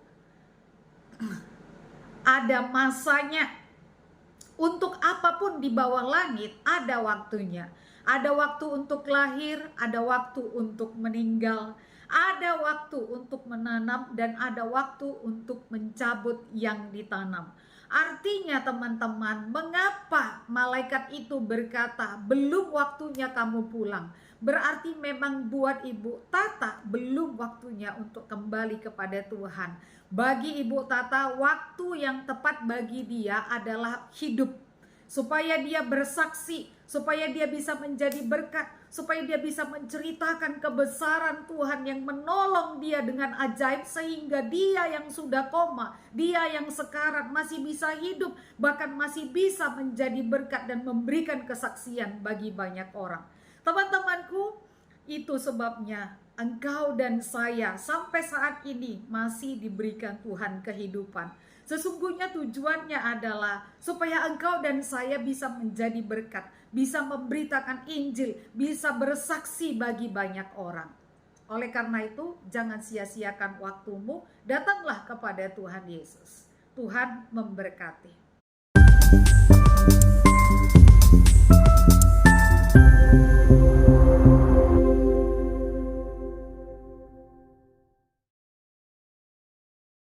ada masanya. Untuk apapun di bawah langit ada waktunya. Ada waktu untuk lahir, ada waktu untuk meninggal, ada waktu untuk menanam, dan ada waktu untuk mencabut yang ditanam. Artinya teman-teman, mengapa malaikat itu berkata, "Belum waktunya kamu pulang"? Berarti memang buat Ibu Tata belum waktunya untuk kembali kepada Tuhan. Bagi Ibu Tata, waktu yang tepat bagi dia adalah hidup, supaya dia bersaksi, supaya dia bisa menjadi berkat, supaya dia bisa menceritakan kebesaran Tuhan yang menolong dia dengan ajaib, sehingga dia yang sudah koma, dia yang sekarat masih bisa hidup, bahkan masih bisa menjadi berkat dan memberikan kesaksian bagi banyak orang. Teman-temanku, itu sebabnya engkau dan saya sampai saat ini masih diberikan Tuhan kehidupan. Sesungguhnya tujuannya adalah supaya engkau dan saya bisa menjadi berkat, bisa memberitakan Injil, bisa bersaksi bagi banyak orang. Oleh karena itu, jangan sia-siakan waktumu, datanglah kepada Tuhan Yesus. Tuhan memberkati.